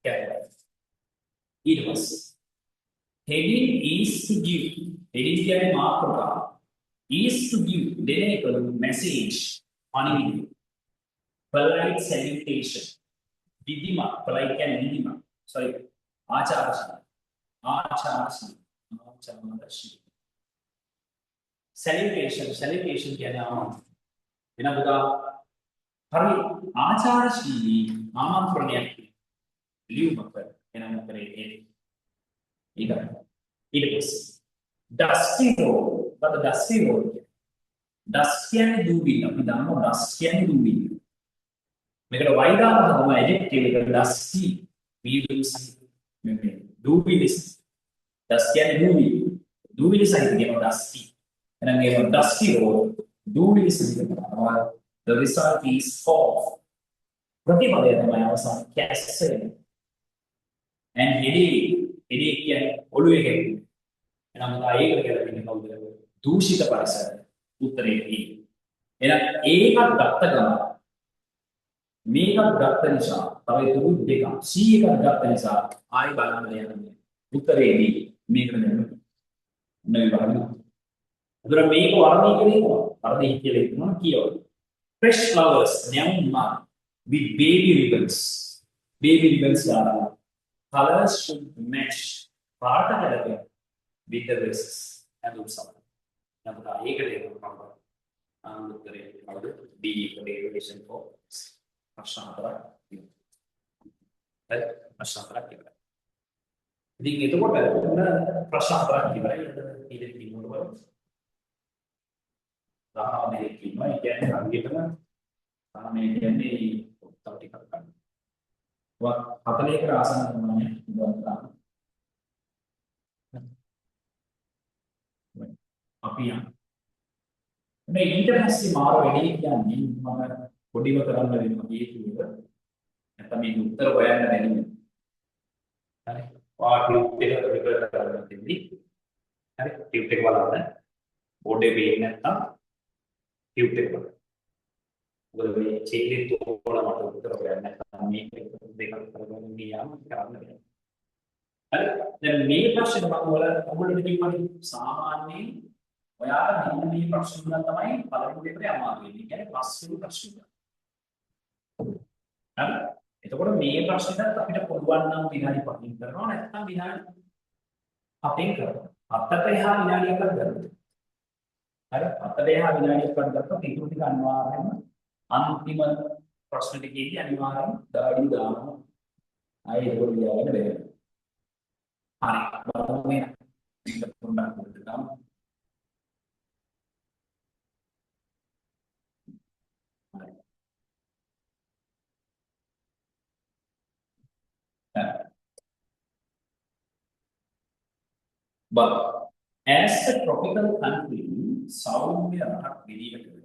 කැපිටල්. ඊට පස්සේ heading is to give. heading කියන්නේ මාතෘකාව. is to give දෙන එක message පණිවිඩය. polite salutation. විධිමත් polite කියන්නේ විධිමත්. sorry ආචාරශීලී. salutation කියන්නේ ආමන්ත්‍රණය. එන පුතා හරි ආචාරශීලී ආමන්ත්‍රණයක් ලියුමක් එනම් කරේ ඒක. ඊට පස්සේ dusty road. what the dusty road? dust කියන්නේ දූවිලි. අපි දන්නවා dust කියන්නේ දූවිලි. මේකට y දාලා තමයි adjective එක dusty වීදුරු මේ දූවිලි. dust කියන්නේ දූවිලි. දූවිලි සහිත කියන dusty. එහෙනම් මේ dusty road දූවිලි සහිත කරනවා. the result is false. ප්‍රතිඵලය තමයි අවසාන කැස්සේ. and headache කියන්නේ ඔළුවේ හැදෙන. එහෙනම් ඒක කියලා කවුද? දූෂිත පරිසරය. උත්තරේ E. එහෙනම් ඒකත් ගත්ත ගමන් මේකත් ගත්ත නිසා තව තුරු දෙකක් C එකක් ගත්ත නිසා ආයි බලන්න යන්නේ. උත්තරේ D. මේකට දෙන්න. නෙවෙයි බලන්න. අදර මේක වර්ණී කියලා වර්ණී කියලා ඉන්නවා කියවල. Fresh flowers nyamma with baby ribbons. Baby ribbons are colors should match. පාට ගැලපෙන with the dresses and also. නමුත් ඒකට එනවා. උත්තරේ කවුද? D derivation for ප්‍රශ්න හතරක් තියෙනවා. හරි ප්‍රශ්න හතරක් ඉවරයි. ඉතින් එතකොට ප්‍රශ්න හතරක් ඉවරයි. ඊට කිනෝඩ වල 19 දෙනෙක් ඉන්නවා. ඒ කියන්නේ හරියටම මේ කියන්නේ තව ටිකක් ගන්න. 40කට ආසන්න ප්‍රමාණයක් ඉඳලා අපි යන මේ ඊට පස්සේ මාර වෙන්නේ කියන්නේ මම පොඩිව කරන්න වෙනවා මේක. නැත්නම් මේක උත්තර හොයන්න බැරි වෙනවා. හරි. ටියුට් එක රිපීට් කරන්න තියෙන්නේ. හරි. ටියුට් එක බලන්න. බෝඩ් එකේ පේන්නේ නැත්නම් ටියුට් එක බලන්න. මොකද මේ චේලි තෝරන මට උත්තර හොයන්න නැත්නම් මේක දෙකක් කරගෙන ගියාම කරන්න බැහැ. හරි. දැන් මේ ප්‍රශ්නේ මම ඔයාලට කිව්වනේ සාමාන්‍යයෙන් ඔයාලා මෙන්න මේ ප්‍රශ්න වල තමයි පළවෙනි පේපරේ අමාරු වෙන්නේ. කියන්නේ පස්වෙනි ප්‍රශ්න. හරි. එතකොට මේ ප්‍රශ්නෙට අපිට පුළුවන් නම් විනාඩි 5කින් කරනවා නැත්නම් විනාඩි 7කින් කරනවා. 7ට එහා විනාඩියක් ගන්නවා. හරි. 7ට එහා විනාඩියක් ගන්නකොට ඉතුරු ටික අනිවාර්යයෙන්ම අන්තිම ප්‍රශ්න ටිකේදී අනිවාර්යයෙන් දාඩි දානවා. ආයෙ ඒක ලියාගෙන බැහැ. හරි. බලමු මේ පොඩ්ඩක් but as a tropical country සෞම්‍ය රටක් විදිහට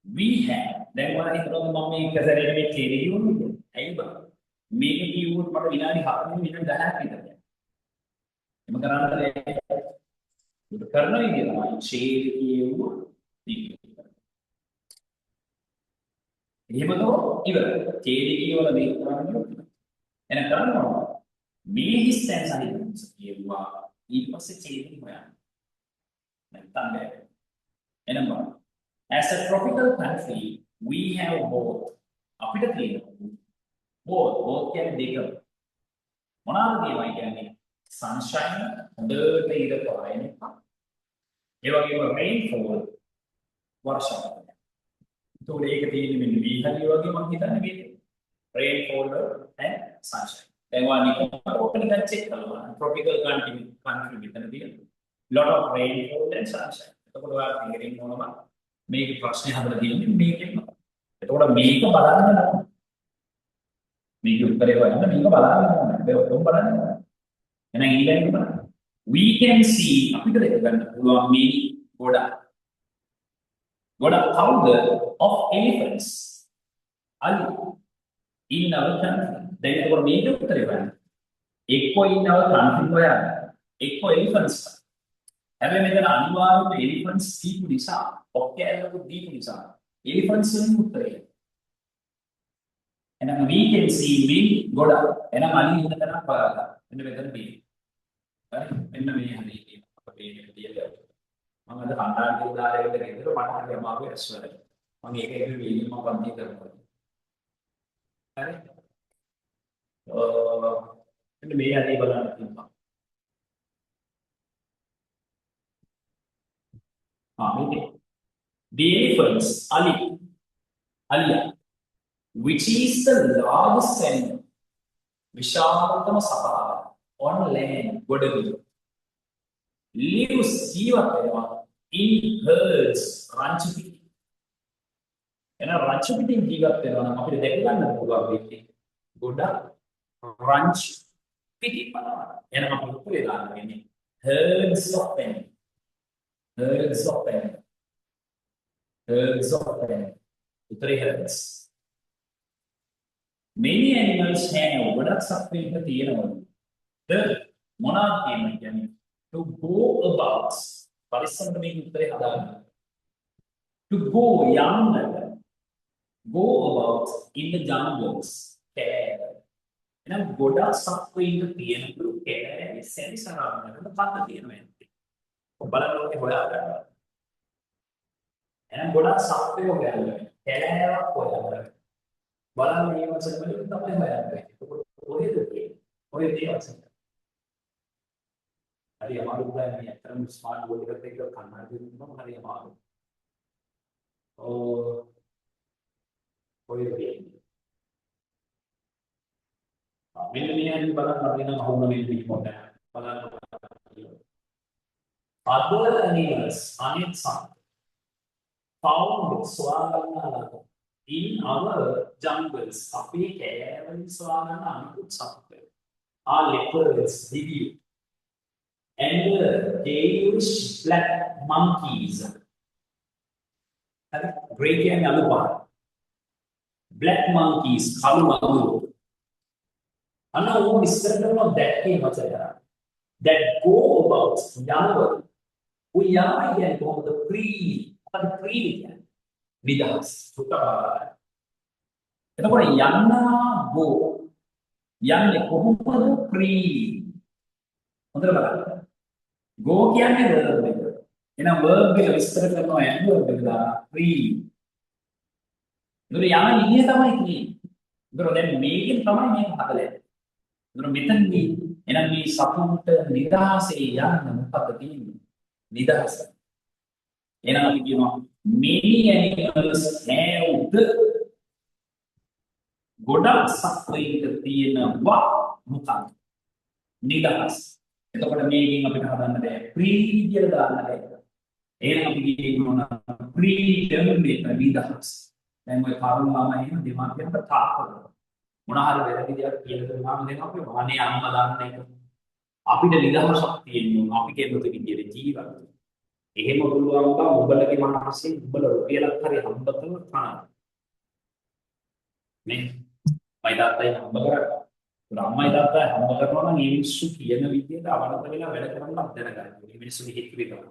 we have දැන් මම හිතනවා මම මේක සැරේට මේ තේරෙන්නේ නේද? ඇයි බං? මේක කිව්වොත් මට විනාඩි 4 විනාඩි 10ක් විතර. එම කරන්න කරන විදිහ තමයි ඡේද කියුවොත් එහෙමද ඉවරයි. ඡේද කියවල මේක කරන්නේ. එහෙනම් කරනවා. මේ හිස්තැන් සහිත කියුවා ඊට පස්සේ ඡේදෙ හොයන්න. නැත්තම් බෑ. එහෙනම් as a tropical country we have both අපිට තියෙනවා both කියන්නේ දෙක මොනවාද කියනවා කියන්නේ sunshine හොඳට ඉර පායන එක ඒ වගේම rainfall වර්ෂාව ඒතකොට ඒක තියෙන්නේ මෙන්න මේ හරිය වගේ මම හිතන්නේ මේක rainfall and sunshine දැන් ඔයාලා නිකන් චෙක් කරලා tropical country විතර තියෙනවා lot of rainfall and sunshine එතකොට ඔයාලා තේරෙන්න ඕනවා මේක ප්‍රශ්නේ හදලා තියෙන්නේ මේකෙන්. එතකොට මේක බලන්න නම් මේක උත්තරේ හොයන්න මේක බලන්න ඕනේ. ඒක ඔක්කොම බලන්න ඕනේ. එහෙනම් ඊළඟට බලන්න. We can see අපිට දෙක ගන්න පුළුවන් මේ ගොඩක් powder of elephants ali in our country. දැන් ඒකට මේක උත්තරේ බලන්න. එක්කෝ in our country හොයන්න. එක්කෝ elephants. හැබැයි මෙතන අනිවාර්යයෙන්ම elephants දීපු නිසා ඔක්කෑලක දීපු නිසා elephants වලින් උත්තරේ. එහෙනම් we can see මේ ගොඩක්. එහෙනම් අලි ඉන්න තැනක් බලන්න. මෙන්න මෙතන මේ. හරි. මෙන්න මේ හරියට අපේ මේක තියලා. මම අද කන්නාඩි උදාහරණයකට ගෙදර මට හරි අමාරු ඇස්වල. මම ඒක වීඩියෝ මම පන්ති කරනවා. හරි. මෙන්න මේ හරිය බලන්න තියෙනවා. The elephants, Alia, which is the largest animal, Vishalatama Sapa, on land, Godavi, lives in herds, Ranchipiti. And a Ranchipiti in Gigaperon, after the Declan of Goda, Ranchipiti, and a herds of them. Herds of them. Three herds. Many animals have ගොඩක් සත්ත්වයන්ට තියෙනවා. මොනවද කියන්නේ? To go about. පරිස්සමට මේක උත්තරේ හදාගන්න. To go යන්න. Go about in the jungles. එහෙනම් ගොඩක් සත්ත්වයන්ට තියෙනකලු කැලේ සැරිසරාමකට පත තියෙනවා. බලන්න ඕනේ හොයාගන්න. එහෙනම් ගොඩක් සත්ත්වයෝ ගෑල්ලා කැලෑවක් හොයාගන්න. බලන්න මේ වචන වලින් තමයි හොයාගන්නේ. කොහෙද තියෙන්නේ? ඔය දේවල්. හරි අමාරු උදාහරණයක් මේ අතරම ස්මාර්ට් බෝඩ් එකත් එක්ක කන්නාඩි දුන්නම හරි අමාරු. ඔය තියෙන්නේ. මෙන්න මෙහෙම බලන්න අපි නම් අහුන මේ රිපෝට් එක. බලන්න. Other animals අනෙක් සත්ත්ව found සොයාගන්න in our jungles අපේ කෑවලින් සොයාගන්න අනිකුත් සත්ත්වය are leopards දිවි and Irish black monkeys හරි grey කියන්නේ අලු පාට black monkeys කළු මඟුරු අන්න ඕක විස්තර කරනවා that කියන වචනය that go about යනවා We are again going to free, but free again. Vidas, sutta. එතකොට යන්නා go යන්නේ කොහොමද free? හොඳට බලන්න. go කියන්නේ verb එක. එහෙනම් verb එක විස්තර කරනවා and verb එක දාලා free. ඒතර යන නිය තමයි කියන්නේ. ඒතර දැන් මේකෙන් තමයි මේක හදලා. ඒතර මෙතනදී එහෙනම් මේ සතුන්ට නිදහසේ යන්න මොකක්ද තියෙන්නේ? නිදහස. එහෙනම් අපි කියනවා many animals have the ගොඩක් සත්වයින්ට තියෙනවා මොකක්ද? නිදහස්. එතකොට මේකෙන් අපිට හදන්න බෑ free කියලා දාන්න බෑ. එහෙනම් අපි කියනවා freedom එක නිදහස්. දැන් ඔය කරුණ ළමයි එහෙම දෙමාපියන්ට තාප කරනවා. මොන හරි වැරදි දෙයක් කියලා දුන්නාම දැන් අපි වහනේ අම්මා දාන්න එක. අපිට නිදහසක් තියෙනවා අපි කෙනෙකුට විදියට ජීවත් වෙන්න. එහෙම පුළුවන් බා උඹලගේ මනසේ උඹල රුපියලක් හරි හම්බ කරලා කනවා. නේ? මයි තාත්තයි හම්බ කරා. අම්මයි තාත්තයි හම්බ කරනවා නම් මේ මිනිස්සු කියන විදියට අවනත වෙලා වැඩ කරන්නත් දැනගන්න. මේ මිනිස්සු හිත විතරයි.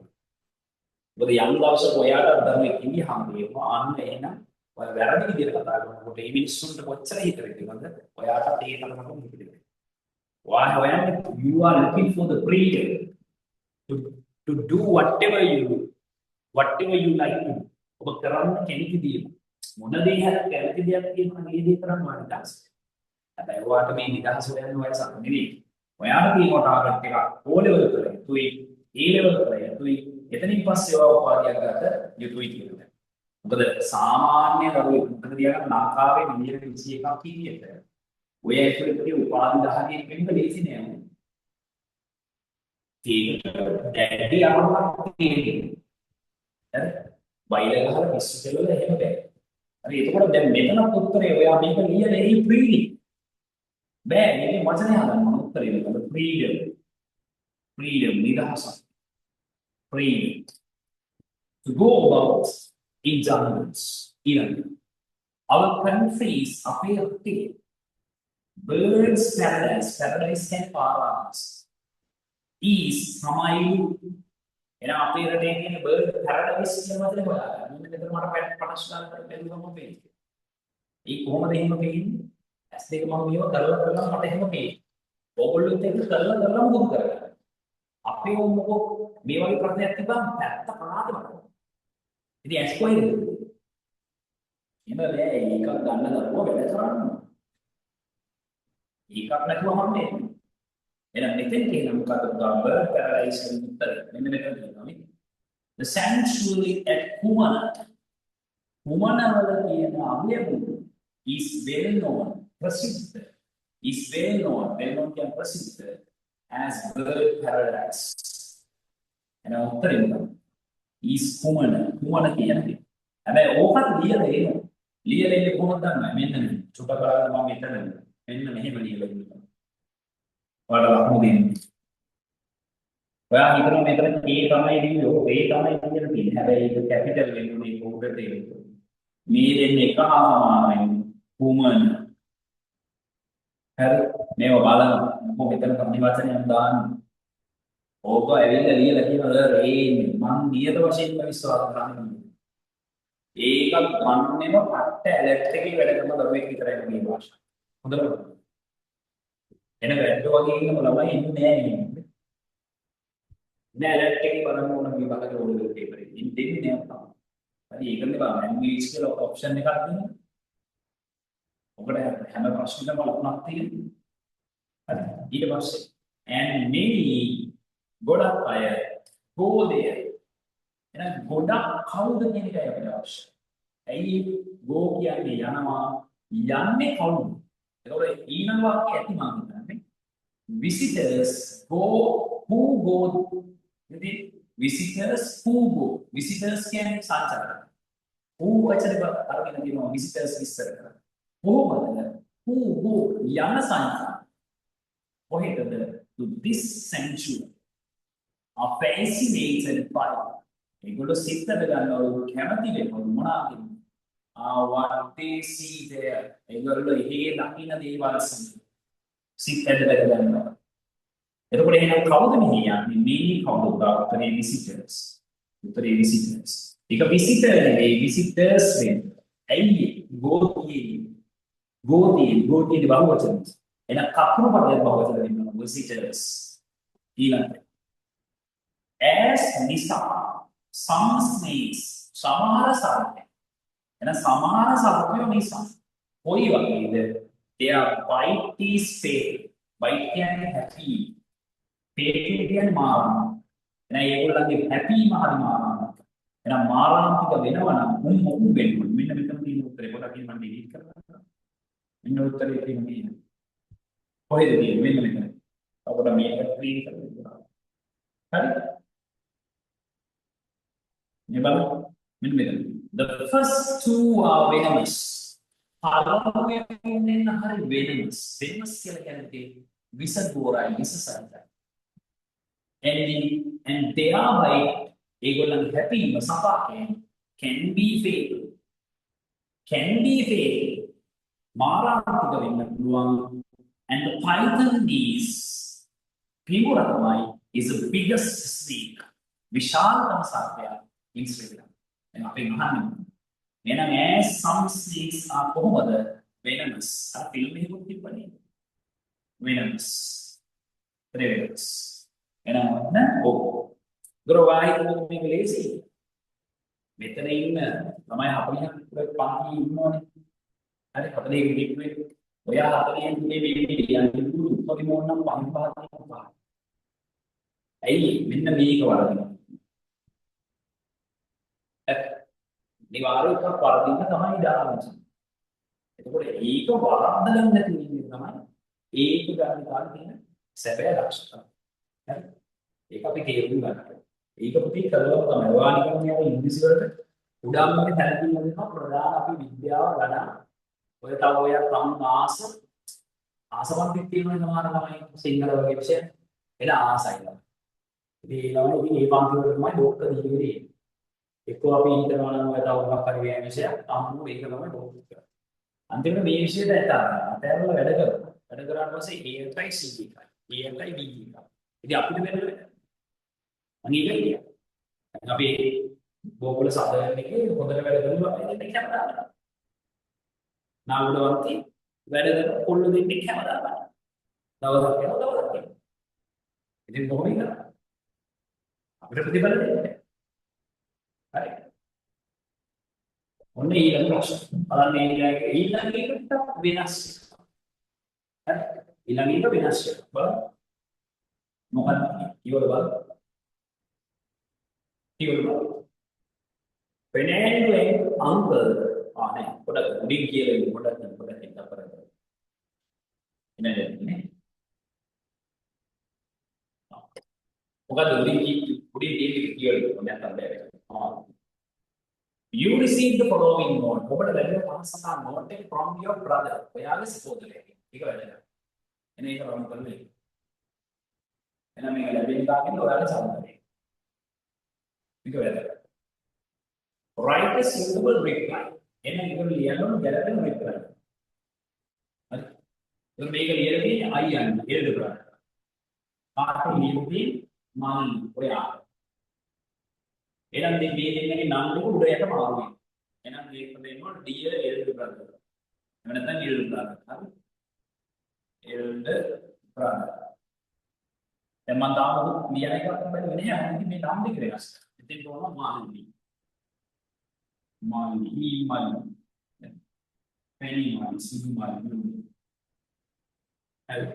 මොකද යම් දවසක ඔයාට ධර්මයේ කිවි හම්බ වෙනවා අන්න එහෙනම් ඔය වැරදි විදියට කතා කරනකොට මේ මිනිස්සුන්ට කොච්චර හිතෙන්නද ඔයාට ඒ තරමටම හිතෙන්නේ. Why you are looking for the freedom to do whatever you like to. ඔබ කරන්න කැමති දේ මොන දේ හරි කැමති දෙයක් තියෙනවා මේ දේ කරන්න ඕන නිදහස. හැබැයි ඔයාට මේ නිදහස හොයන්න වයසක් නෙවෙයි. ඔයාට තියෙන ටාගට් එක O level කරේ තුයි A level කරේ තුයි එතනින් පස්සේ ඔයා උපාධියක් ගන්න යුතුයි කියලා. මොකද සාමාන්‍ය දරුවෙක් මොකද දියගන්න ලංකාවේ මිලියන 21ක් කීයට ඔය ඇතුළේ උපාධි 10කින් වෙන්න ලේසි නෑ. ඒක දැඩි අරමුණක් තියෙනවා. හරි? බයිල ගහලා පිස්සු කෙලවල එහෙම බෑ. හරි එතකොට දැන් මෙතනත් උත්තරේ ඔයා මේක ලියලා එයි ෆ්‍රීලි. බෑ මේකේ වචනේ හදන්න උත්තරේ මේක freedom නිදහස. Freedom to go about independence. Our countries appear to birds paradise can paradise is සමයි එන අපේ රටේ තියෙන bird paradise කියන වචනේ හොයාගන්න. මෙන්න මෙතන මට පටස් ගන්න බැරිවම වෙයි. ඒ කොහොමද එහෙම වෙන්නේ? ඇස් දෙක මම මේව කරලා මට එහෙම වෙයි. ඕගොල්ලොත් එක්ක කරලා මොකද කරන්නේ? අපේ මොකෝ මේ වගේ ප්‍රශ්නයක් තිබ්බම පැත්ත පනාද මට. ඉතින් ඇස් කොහෙද? එහෙම බෑ ඒකක් ගන්න දරුවෝ වැඩ කරන්න. ඒකක් නැතුව හම්බෙන්නේ. එහෙනම් මෙතෙන් කියන මොකක්ද bird paradise වලින් උත්තර මෙන්න මෙතන තියෙනවා නේ. The sanctuary at Kumana වල තියෙන අභයභූමිය is well known කියන ප්‍රසිද්ධ as bird paradise. එහෙනම් උත්තරේ මොකක්ද? is Kumana කියන්නේ. හැබැයි ඕකත් ලියලා එනවා. ලියලා ඉන්නේ කොහොමද දන්නවද? මෙන්න මේ චුට්ටක් බලන්න මම මෙතන මෙන්න මෙහෙම ලියලා ඉන්නවා. ඔයාලා ලකුණු දෙන්න. ඔයා හිතනවා මෙතන A තමයි ලියන්නේ. ඔව් A තමයි ලියලා තියෙන්නේ. හැබැයි ඒක කැපිටල් වෙන්න ඕනේ උඩට එන්න. මේ දෙන්නේ එක හා සමානයි. woman. හරි. මේව බලන්න. මොකද මෙතන කම්නි වචනයක් දාන්න. ඕක ඇවිල්ලා ලියලා කියනවා රේන් මං නියත වශයෙන්ම විශ්වාස කරන්නේ. ඒක ගන්නෙම පට්ට ඇලර්ට් එකේ වැඩ කරන දරුවෙක් විතරයි මේ භාෂාව. හොඳට එන වැඩ වගේ ඉන්නම ළමයි ඉන්නේ නෑ නේ. නෑ ඇලර්ට් එකේ බලන්න ඕන මේ බලක ඕන පේපර් එකේ. දෙන්නේ නෑ තාම. හරි ඒකනේ බලන්න ලැන්ග්වේජ් කියලා ඔප්ෂන් එකක් තියෙනවා. ඔකට හැම ප්‍රශ්නෙකම ලකුණක් තියෙනවා. හරි ඊට පස්සේ and many ගොඩක් අය go there. එහෙනම් ගොඩක් කවුද කියන එකයි අපිට අවශ්‍ය. ඇයි go කියන්නේ යනවා යන්නේ කවුද? ඒකෝර ඊළඟ වාක්‍යය ඇති මම හිතන්නේ. Visitors go who go. ඉතින් visitors who go. Visitors කියන්නේ සංචාරක. who වචනේ අරගෙන තියෙනවා visitors ඉස්සර කරා. කොහොමද? who go යන සංචාරක. කොහෙටද? to this sanctuary. Are fascinated by ඒගොල්ලෝ සිතට ගන්නවා කැමති වෙනවා මොනවාද what they see there ඒගොල්ලෝ එහෙ දකින්න දේවල් සිතට ගන්නවා එතකොට එහෙනම් කවුද මෙහි යන්නේ මේ කවුද උත්තරේ visitors ඒක visitor නෙවෙයි visitors වෙන්නේ ඇයි go tie බහුවචන එහෙනම් කපුරු පදයෙන් බහුවචන වෙනවා visitors ඊළඟට as නිසා some snakes සමහර සර්පයන් එන සමහර සර්පයෝ නිසා කොයි වගේද their bite is fatal bite කියන්නේ happy fatal කියන්නේ මාරණ එන ඒගොල්ලන්ගේ හැපීම හරි මාරණ එන මාරාන්තික වෙනවා නම් මොකු වෙන්නේ මෙන්න මෙතන තියෙන උත්තරේ පොඩක් මම ඩිලීට් කරනවා මෙන්න උත්තරේ තියෙන්නේ කොහෙද තියෙන්නේ මෙන්න මෙතන අපිට මේක ක්ලීන් කරන්න හරි The first two are venomous. පළවෙනියෙන් හරි venomous. Venomous කියලා කියන්නේ විස ගෝරයි විස සහිතයි. and thereby ඒගොල්ලන්ගේ හැපීම සපාකයෙන් can be fatal. Can be fatal. මාරාන්තික වෙන්න පුළුවන්. And the python is පිඹුර තමයි is the biggest snake. විශාලතම සර්පයා in Sri Lanka. දැන් අපි අහන්නේ එහෙනම් as some snakes are කොහොමද venomous? අර ෆිල්ම් එකකුත් තිබ්බනේ. venomous. venomous. එහෙනම් ඔව්. ග්‍රෝවායි මේක ලේසි. මෙතන ඉන්න ළමයි 40ක් පන්ති ඉන්නෝනේ. හරි 40 ගෙඩියෙක් ඔයා 40 මේ කියන්නේ උපරිම නම් 5 ඇයි මෙන්න මේක වරදිනවා. නිවාරයක වරදින්න තමයි දාන්නේ. එතකොට ඒක වරද්දගන්න නැති වෙන්නේ තමයි ඒක ගන්න කාලේ තියෙන සැබෑ ලක්ෂණ. හරි. ඒක අපි තේරුම් ගන්න ඕනේ. ඒක පුතේ කළා තමයි. ඔයා නිකන් මේ ඉංග්‍රීසි වලට උඩම්මනේ තැනකින් දෙනවා ප්‍රධාන අපි විද්‍යාව ගණන්. ඔය තව ඔය තම ආසවන්තික් තියෙනවා සමහර ළමයි සිංහල වගේ විෂය. එළ ආසයි. ඉතින් ඒ ළමයි ඉතින් මේ පන්ති වල තමයි ડોක්ටර් දීන්නේ. එක්කෝ අපි හිතනවා නම් ඔය තව මොකක් හරි වෙන විෂයක් අම්මෝ ඒක තමයි ડોක්ටර් කරන්නේ. අන්තිමට මේ විෂයට ඇතැරලා වැඩ කරනවා. වැඩ කරාට පස්සේ A එකයි C එකයි. A එකයි B එකයි. ඉතින් අපිට වෙන්නේ අනිත් එක. අපි බෝවල සාධාරණ එකේ හොඳට වැඩ කරනවා එන්නේ කැමරාවට. නාවුඩවන්ති වැඩ කරන කොල්ල දෙන්නේ කැමරාවට. දවසක් යනවා දවසක් යනවා. ඉතින් කොහොමද කරන්නේ? අපිට ප්‍රතිඵල දෙන්නේ. හරි. ඔන්න ඊළඟ ප්‍රශ්න. බලන්න ඊළඟ එකට වෙනස්. හරි. ඊළඟ එක වෙනස් බලන්න. මොකක්ද? ඉවර බලන්න. ඉවර බලන්න. Fernando and uncle ආනේ පොඩක් උඩින් කියලා පොඩක් එකක් කරගන්න. එනනේ. මොකද උඩින් කියලා මම හිතන්නේ. You received the following note. ඔබට ලැබෙන පාසකා note එක from your brother. ඔයාගේ සහෝදරයෙක්. ඒක වැදගත්. එනේ ඒක රවුම් කරන්නේ. එහෙනම් මේක ලැබෙන තාක්කෙන් ඔයාගේ සහෝදරයෙක්. ඒක වැදගත්. Write a suitable reply. එහෙනම් ඒක ලියන්න ගැලපෙන reply. හරි. ඒක මේක ලියලා තියෙන්නේ I යන්නේ එළද කරා. පාට ලියුදී මම ඔයා. එහෙනම් මේ දෙන්නගේ නම් දෙක උඩ යට මාරු වෙනවා. එහෙනම් මේක දෙන්නවා dear elder brother. එහෙම නැත්නම් elder brother. හරි. elder brother. දැන් මම තාම ලියන එක තමයි වෙන්නේ නැහැ. ඉතින් මේ නම් දෙක වෙනස්. ඉතින් කොහොමද මාළුනි. මාළුනි මාළුනි. penny මාළුනි සිදු මාළුනි. හරි.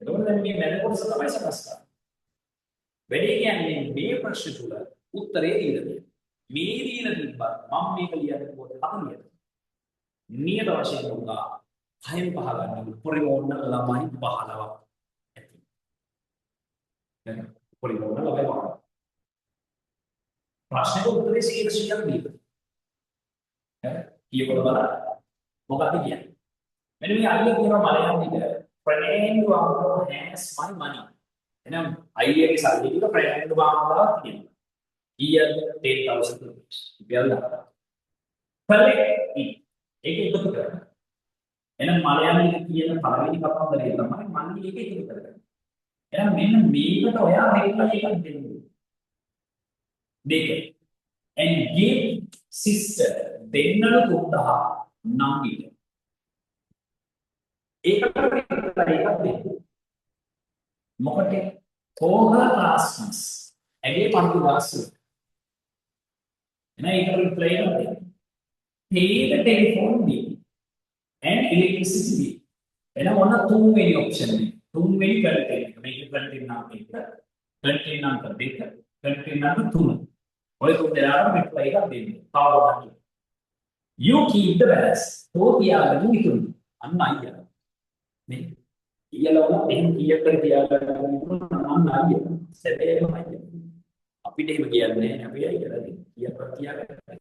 එතකොට දැන් මේ මැද කොටස තමයි සකස් කරන්නේ. වැඩි කියන්නේ මේ ප්‍රශ්න තුල උත්තරේ දීලා තියෙනවා. මේ දීලා තිබ්බත් මම මේක ලියන්න පොත 40ට. නියත වශයෙන් උගා 6න් 5 ගන්න පරිවෝණ ළමයි 15ක් ඇති. දැන් පරිවෝණ ළමයි 15. ප්‍රශ්නෙක උත්තරේ 100ක් දීලා. හරි? කීයකට බලන්න. මොකක්ද කියන්නේ? මෙන්න මේ අයිය කියනවා මලයාලම් විදිහට Fernando uncle has my money. එහෙනම් අයියගේ සල්ලි ටික Fernando මාමලාට තියෙනවා. Here 10,000 rupees. Bella. Correct. ඒක එකතු කරගන්න. එහෙනම් මලයාලම් කියන පළවෙනි කතාන්දරය තමයි මම මේක එකතු කරගන්න. එහෙනම් මෙන්න මේකට ඔයා රිප්ලයි එකක් දෙන්න. දෙක. And give sister දෙන්නට 3000 නංගිට. ඒකට රිප්ලයි එකක් දෙන්න. මොකද for her classmates. ඇගේ පන්ති වාසු and I reply pay the telephone bill and electricity bill. And I want a two-way option. Two-way content. Make it content now. Content number data. Content number two. Also, there are reply of them. How about you? You keep the balance. So we are going to. I'm not here. Me. Yellow. Then here the other. I'm not here. Seven. අපිට එහෙම කියන්නේ නැහැ අපි අය කරලා තියෙනවා කියාගන්න.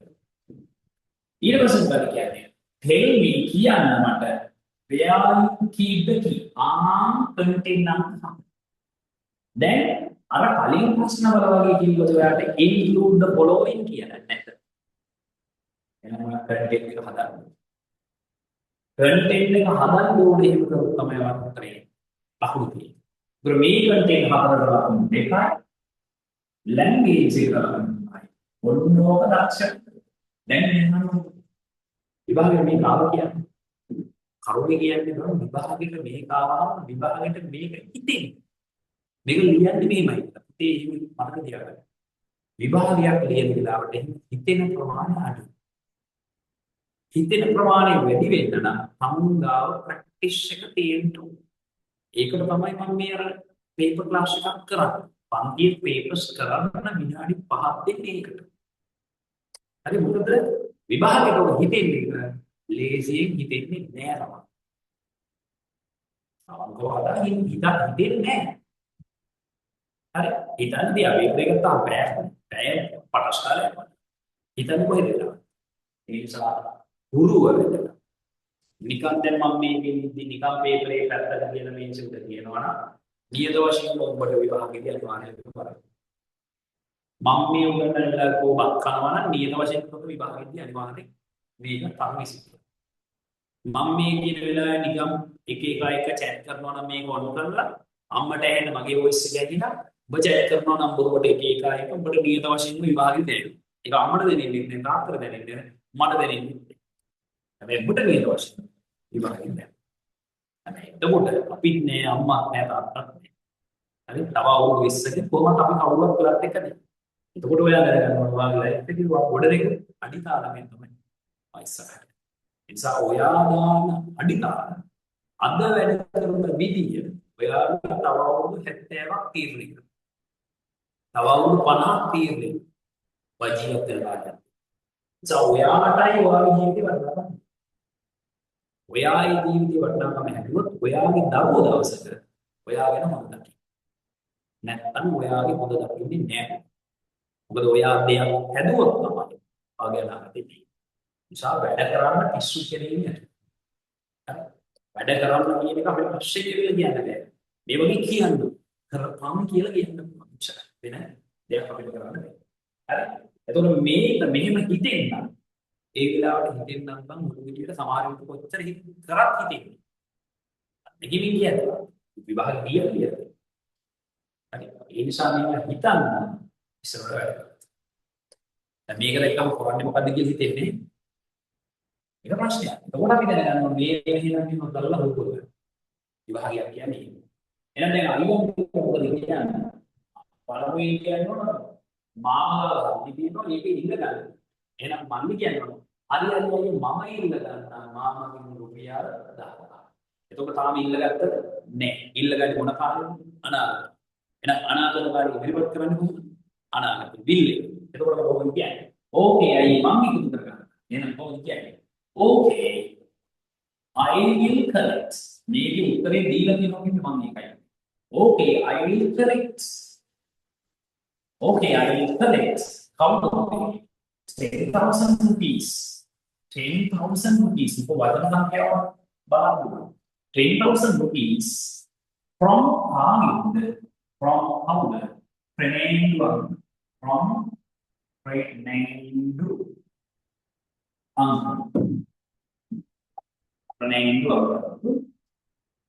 ඊට පස්සේ මොකද කියන්නේ? tell me කියන්න මට where you keep the key. contain number. Then අර කලින් ප්‍රශ්න වල වගේ කිව්වද ඔයාලට include the following කියලා නැද්ද? එහෙනම් content එක හදන්න. content එක හදන්න ඕනේ එහෙම කරොත් තමයි ඔයාලට උත්තරේ ලකුණු තියෙන්නේ. ඒතර මේ content හතරට ලකුණු දෙකයි language එක කරගන්නයි. ඔන්නෝක දක්ෂ. දැන් එහෙනම් විභාගයේ මේ කාව කියන්නේ කරුණේ කියන්නේ නම් විභාගෙට මේක ආවම විභාගෙට මේක හිතෙන්නේ. මේක ලියන්නේ මේමයි. ඒ මතක තියාගන්න. විභාගයක් ලියන වෙලාවට හිතෙන ප්‍රමාණය අඩුයි. හිතෙන ප්‍රමාණය වැඩි වෙන්න නම් සමුදාව ප්‍රැක්ටිස් එක තියෙන්න ඕනේ. ඒකට තමයි මම මේ අර පේපර් ක්ලාස් එකක් කරන්නේ. පන්තියේ පේපර්ස් කරන්න විනාඩි 5ක් දෙන්නේ ඒකට. හරි මොකද විභාගයට ඔය හිතෙන්නේ ලේසියෙන් හිතෙන්නේ නෑ තමයි. සමහරවිට හිතෙන්නේ නෑ. හරි හිතන්නේ අපි මේක තමයි පැය පටස්කාරයක්. හිතන්නේ කොහෙද කියලා. ඒ නිසා ගුරුවරයා නිකන් දැන් මම මේකෙන්දී නිකන් පේපරේ පැත්තට කියන මේසෙට කියනවා නම් නියත වශයෙන් ඔබට විභාගෙදී අනිවාර්යයෙන්ම කරන්න. මම මේ උගන්වන්න කෝබක් කරනවා නම් නියත වශයෙන් ඔබ විභාගෙදී අනිවාර්යයෙන් මේක තමයි. මම මේ කියන වෙලාවේ නිකම් එක chat කරනවා නම් මේක ඔන් කරලා අම්මට ඇහෙන්න මගේ වොයිස් එක ඇදිලා ඔබ chat කරනවා නම් බොරුවට එක ඔබට නියත වශයෙන්ම විභාගෙ දෙනවා. ඒක අම්මට දෙන්නේ නැහැ තාත්තට දෙන්නේ මට දෙන්නේ. හැබැයි ඔබට නියත වශයෙන් විභාගෙ දෙනවා. හැබැයි එතකොට අපිත් නෑ අම්මත් නෑ තාත්තත් නෑ. හරි තව අවුරුදු 20කින් කොහොමද අපි කවුරුත් කරත් එකද? එතකොට ඔයා දැනගන්න ඕන ඔයාගේ ලයිෆ් එකේ ගොඩ දෙක අඩිතාලමෙන් තමයි ඉස්සරහට. නිසා ඔයා දාන අඩිතාල අද වැඩ කරන විදිය ඔයාලට තව අවුරුදු 70ක් තීරණය කරනවා. තව අවුරුදු 50ක් තීරණය වජීවත් වෙනවා. නිසා ඔයාටයි ඔයාගේ ජීවිතේ වටිනාකම. ඔයාගේ ජීවිතේ වටිනාකම හැදුවොත් ඔයාගේ දරුවෝ දවසක ඔයා ගැන හොඳ දකින්න. නැත්නම් ඔයාගේ හොඳ දකින්නේ නැහැ. මොකද ඔයා දෙයක් හැදුවොත් තමයි ඔයාගේ අනාගතේ නිසා වැඩ කරන්න පිස්සු කෙරෙන්නේ නැහැ. වැඩ කරන්න කියන එක අපිට පස්සේ කියලා කියන්න බෑ. මේ වගේ කියන්න කරපම් කියලා කියන්න පුළුවන්. වෙන දෙයක් අපිට කරන්න බෑ. හරි. එතකොට මේක මෙහෙම හිතෙන්න ඒ වෙලාවට හිතෙන්නම් නම් මුළු විදියට සමහර විට කොච්චර කරත් හිතෙන්නේ. දෙකින් කියන්නේ විභාග කියන්නේ. හරි. ඒ නිසා මේක හිතන්න ඉස්සරහට වැඩ කරන්න. දැන් මේකට එකම කරන්නේ මොකද්ද කියලා හිතෙන්නේ ඒක ප්‍රශ්නයක්. එතකොට අපි දැනගන්න ඕනේ මේ එහෙනම් මේ මොකදලා හොයපොද. විභාගයක් කියන්නේ. එහෙනම් දැන් අලුයම් මොකද කියන්නේ? පළමුවෙන් කියනවා මාමලා දිදිනවා ඒකේ ඉඳ ගන්න. එහෙනම් මම කියනවා හරි හරි මම ඉල්ල ගන්නවා මාමගෙන් රුපියල් 1000. එතකොට තාම ඉල්ලගත්තද? නෑ. ඉල්ලගන්නේ මොන කාලෙද? අනාගත. එහෙනම් අනාගත කාලේ ඉදිරිපත් කරන්නේ කොහොමද? අනාගත බිල් එක. එතකොට කොහොමද කියන්නේ? ඕකේ අයි මම ඉක්තු කරගන්න. එහෙනම් කොහොමද කියන්නේ? Okay, I will correct. මේකේ උත්තරේ දීලා තියෙනවා කියන්නේ මම ඒකයි. Okay, I will correct. Okay, I will correct. Count on 10,000 rupees. 10,000 rupees. ඉතින් වචන සංඛ්‍යාව බලන්න. 10,000 rupees from Anand. From Anand. Prenendu. From Prenendu.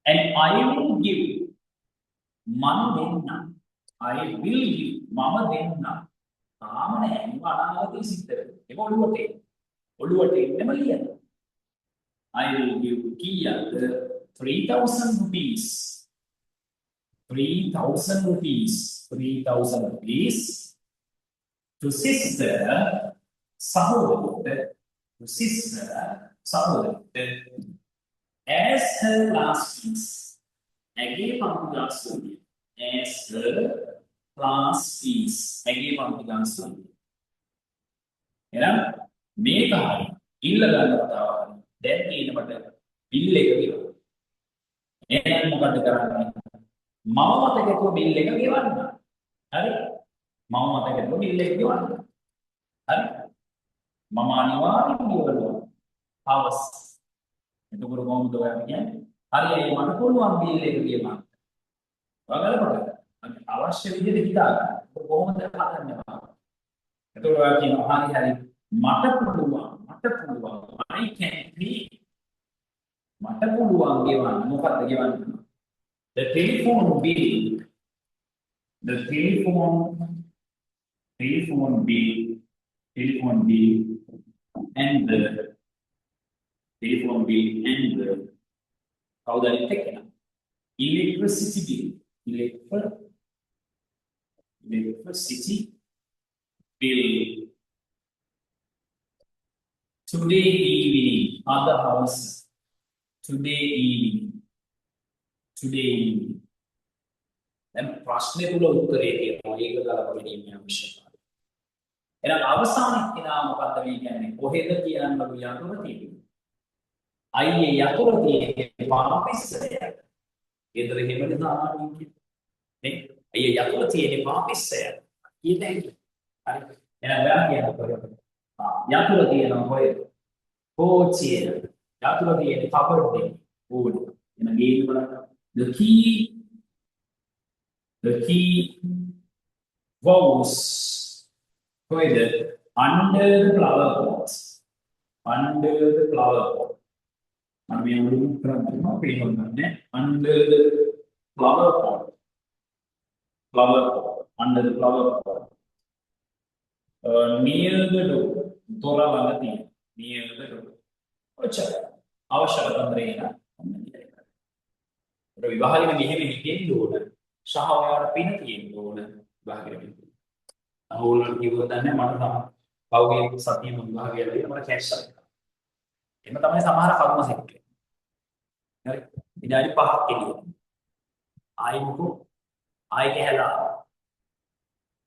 And I will give mama denna. I will give mama denna. තාමනේ අනාගතේ සිද්ධ වෙනවා. ඒක ඔළුවට එන්නම ලියන්න. I will give කීයද 3,000 rupees. 3,000 rupees. 3,000 rupees to sister සහෝදරට to sister සහෝදරට as her class fees. ඇගේ පන්ති ගාස්තුලිය as her class fees. ඇගේ පන්ති ගාස්තුලිය. එහෙනම් මේක හරි ඉල්ල ගන්න කතාවක්. දැන් ඊටමට බිල් එක ගෙවන්න. එහෙනම් මොකද කරන්නේ? මම මතකව බිල් එක ගෙවන්න. හරි? මම මතකව බිල් එක ගෙවන්න. හරි? මම අනිවාර්යෙන් ගෙවනවා. හවස්. එතකොට කොහොමද ඔයා කියන්නේ? හරි අය මට පුළුවන් බිල් එක ගෙවන්න. ඔයාලා බලන්න. අවශ්‍ය විදිහට හිතාගන්න. කොහොමද හදන්නේ? එතකොට ඔයා කියනවා හරි හරි මට පුළුවන් I can pay මට පුළුවන් ගෙවන්න මොකක්ද ගෙවන්න? The telephone bill the telephone bill and the telephone bill and the කවුද අනිත් එක්කෙනා? electricity bill electricity bill today evening other house today evening දැන් ප්‍රශ්නේ තුල උත්තරේ තියෙනවා ඒක දාලා බලන්න අවශ්‍යයි. එහෙනම් අවසාන කෙනා මොකද්ද මේ කියන්නේ? කොහෙද කියන්න යතුරු තියෙන්නේ? අයියේ යතුරු තියෙන්නේ පාපිස්සය. ඒතර එහෙමද සාමාන්‍යයෙන් කියන්නේ. නේ? අයියේ යතුරු තියෙන්නේ පාපිස්සය. කියන්නේ හරි. එහෙනම් ඔයා කියන්න කොහෙද? යතුරු තියෙනවා කොහෙද? කෝච්චියේ. යතුරු තියෙන්නේ කබඩ් එකේ. ඕනේ. එහෙනම් ගේන්න බලන්න. The key was under the flower pot. Under the flower pot. Under the flower pot. Under the flower pot. Near the door. Dora Valati. Near the door. Ocha. Avashaka Andrena. විවාහගෙන මෙහෙම හිටින්න ඕන. සහ ඔයාලට පින තියෙන්න ඕන විවාහගෙන. අහෝලට කිව්වොත් දන්නේ මට තමයි පෞගේ සතියෙම විවාහ කියලා දෙන්න මට කැෂ් එකක්. එහෙම තමයි සමහර කර්ම සෙට් වෙන්නේ. හරි. විනාඩි 5ක් එළිය. ආයි මොකෝ? ආයි කැහලා.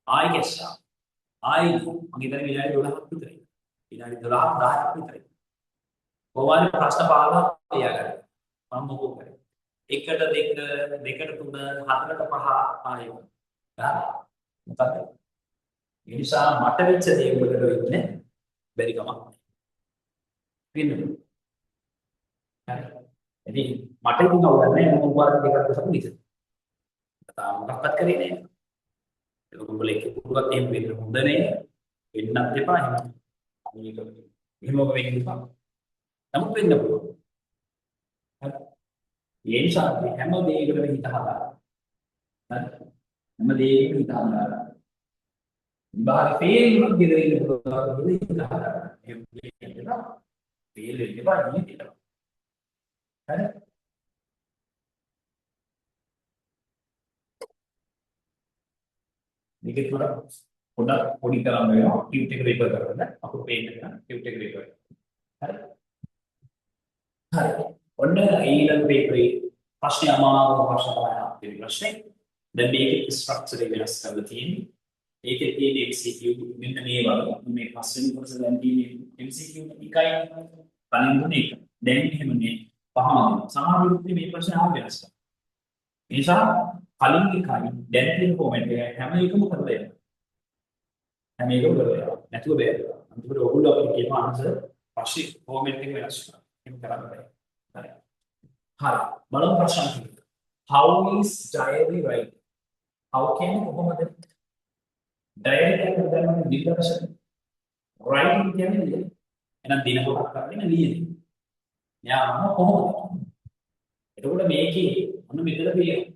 ආයි කැෂා. ආයි මගේ ඉතින් විනාඩි 12ක් විතරයි. විනාඩි 12ක් 10ක් විතරයි. කොහොමද ප්‍රශ්න 15ක් තියාගන්න. මම මොකෝ කරේ? 1ට 2 2ට 3 4ට 5 ආයෙම මොකක්ද ඒ නිසා මට වෙච්ච දේ වලට වෙන්නේ බැරි කමක් වෙන්නේ හරි ඉතින් මට ඉතින් අවුලන්නේ මම උපාර දෙකක් දසපු නිසා තාම මොකක්වත් කරේ නෑ ඒක උඹලේ කිව්වත් එහෙම වෙන්න හොඳ නෑ වෙන්නත් එපා එහෙම මේක එහෙම වෙන්න එපා නමුත් වෙන්න පුළුවන් හරි ඒ නිසා හැම දෙයකටම හිත හදාගන්න. හරි. හැම දෙයකටම හිත හදාගන්න. විභාගේ ෆේල් වුණත් ගෙදරින් පුළුවන් හිත හදාගන්න. එහෙම කියන්නේ නේද? ෆේල් වෙන්න එපා ජීවිතේට. හරි. මේකේ තුර පොඩක් පොඩි කරන්න වෙනවා. ටියුට් එක රිපර් කරන්න. අපෝ පේන්න ගන්න. ටියුට් එක රිපර්. හරි. හරි. ඔන්න ඊළඟ පේපරේ ප්‍රශ්න අමාරු ප්‍රශ්න තමයි අපේ ප්‍රශ්නේ. දැන් මේකේ ස්ට්‍රක්චර් එක වෙනස් කරලා තියෙන්නේ. ඒකේ තියෙන MCQ මෙන්න මේ වගේ. මේ පස්වෙනි කොටස දැන් තියෙන්නේ MCQ එකයි කලින් දුන්නේ එක. දැන් එහෙම නේ පහම දෙනවා. සමහර විට මේ ප්‍රශ්න ආව වෙනස් කරනවා. ඒ නිසා කලින් එකයි දැන් තියෙන ෆෝමැට් එක හැම එකම කරලා යනවා. හැම එකම කරලා යනවා. නැතුව බෑ. අන්තිමට ඔයගොල්ලෝ අපිට කියන ආන්සර් පස්සේ ෆෝමැට් එක වෙනස් කරනවා. එහෙම කරන්න බෑ. හරි. හරි. බලමු ප්‍රශ්න ටික. How is diary writing? How කියන්නේ කොහොමද? diary කියන්නේ දැන් නිදර්ශන. writing කියන්නේ ලියන. එහෙනම් දින කොටක් කරගෙන ලියන. යාම කොහොමද? එතකොට මේකේ මොන මෙතන තියෙනවා?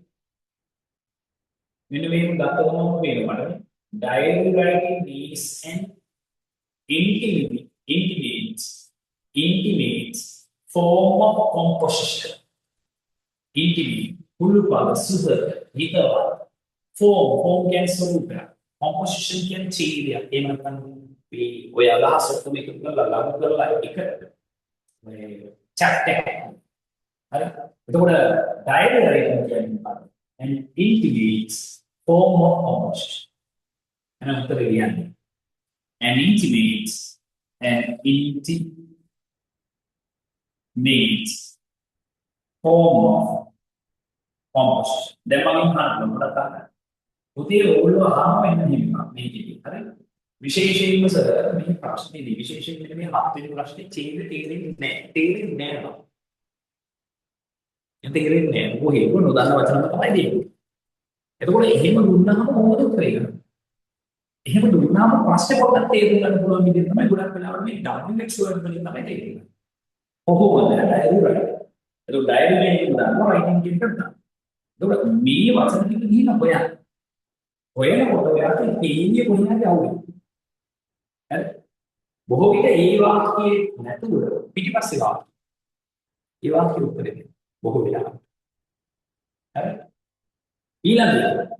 මෙන්න මේක ගත්ත ගමන් පේනවා මට. diary writing is an intimate form of composition. Intimate, pulupala, suhar, hitawat. Form can soluta. Composition can change. Eman kan ඔය අදහස් ඔක්කොම එකතු කරලා ලාගු කරලා එක මේ chat එක. හරි. එතකොට diary writing කියන්නේ මොකක්ද? An intimate form of composition. එන උත්තරේ කියන්නේ. An intimate form of composition. දැන් මම අහන්න මොකක්ද අහන්නේ? පුතේ ඔයගොල්ලෝ අහන්න වෙන හිමක් මේකේ. හරි? විශේෂයෙන්ම සර් මේ ප්‍රශ්නේදී විශේෂයෙන්ම මේ හත් වෙනි ප්‍රශ්නේ තේරෙන්නේ නැහැ. තේරෙන්නේ නැහැ. මොකද නොදන්න වචන තමයි දෙන්නේ. එතකොට එහෙම දුන්නාම මොකද උත්තරේ ගන්න? එහෙම දුන්නාම ප්‍රශ්නේ පොඩ්ඩක් තේරුම් ගන්න පුළුවන් විදිහ තමයි ගොඩක් වෙලාවට මේ WH word වලින් තමයි තේරෙන්නේ. කොහොමද ඩයරි රයිට්? ඒක ඩයරි එකෙන් දානවා රයිටින් එකෙන් දානවා. එතකොට මේ වචන ටික ගිහින් හොයන්න. හොයනකොට ඔයාට තේින්නේ කොහොමද આવුනේ? හරි? බොහෝ විට ඒ වාක්‍යයේ නැතුව පිටිපස්සේ වාක්‍ය. ඒ වාක්‍ය උත්තරේ දෙන්න. බොහෝ වෙලාවට. හරි? ඊළඟට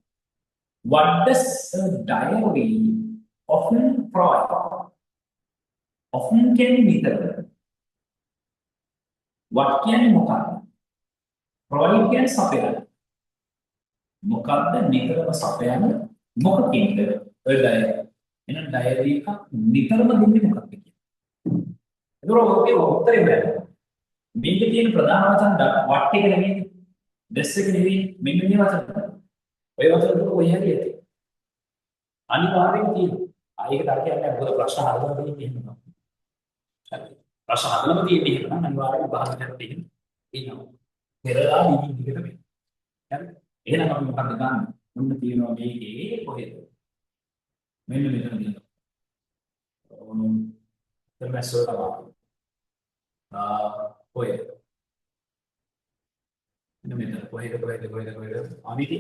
what does a diary often provide? Often කියන්නේ නිතර. what කියන්නේ මොකක්ද? provide කියන්නේ සපයන. මොකක්ද නිතරම සපයන මොකකින්ද? ඔය diary. එහෙනම් diary එක නිතරම දෙන්නේ මොකක්ද කියන්නේ? ඒතකොට ඔගේ උත්තරේ බලන්න. මේකේ තියෙන ප්‍රධාන වචන what එක නෙමෙයි. this එක නෙමෙයි. මෙන්න මේ වචන. ඔය වචන දෙක කොහේ හරි ඇති. අනිවාර්යෙන් තියෙනවා. ආයෙක තර්කයක් නැහැ. මොකද ප්‍රශ්න හදලා තියෙන්නේ එහෙම තමයි. හරි. ප්‍රශ්න හදලම තියෙන්නේ එහෙම නම් අනිවාර්යෙන් උදාහරණයක් තියෙනවා. පෙරලා දිගින් දිගට වෙනවා. හරි. එහෙනම් අපි මොකක්ද ගන්න? මුන්න තියෙනවා මේකේ කොහෙද? මෙන්න මෙතන තියෙනවා. termasuk apa? Koyet. Ini meter. Koyet. Amiti.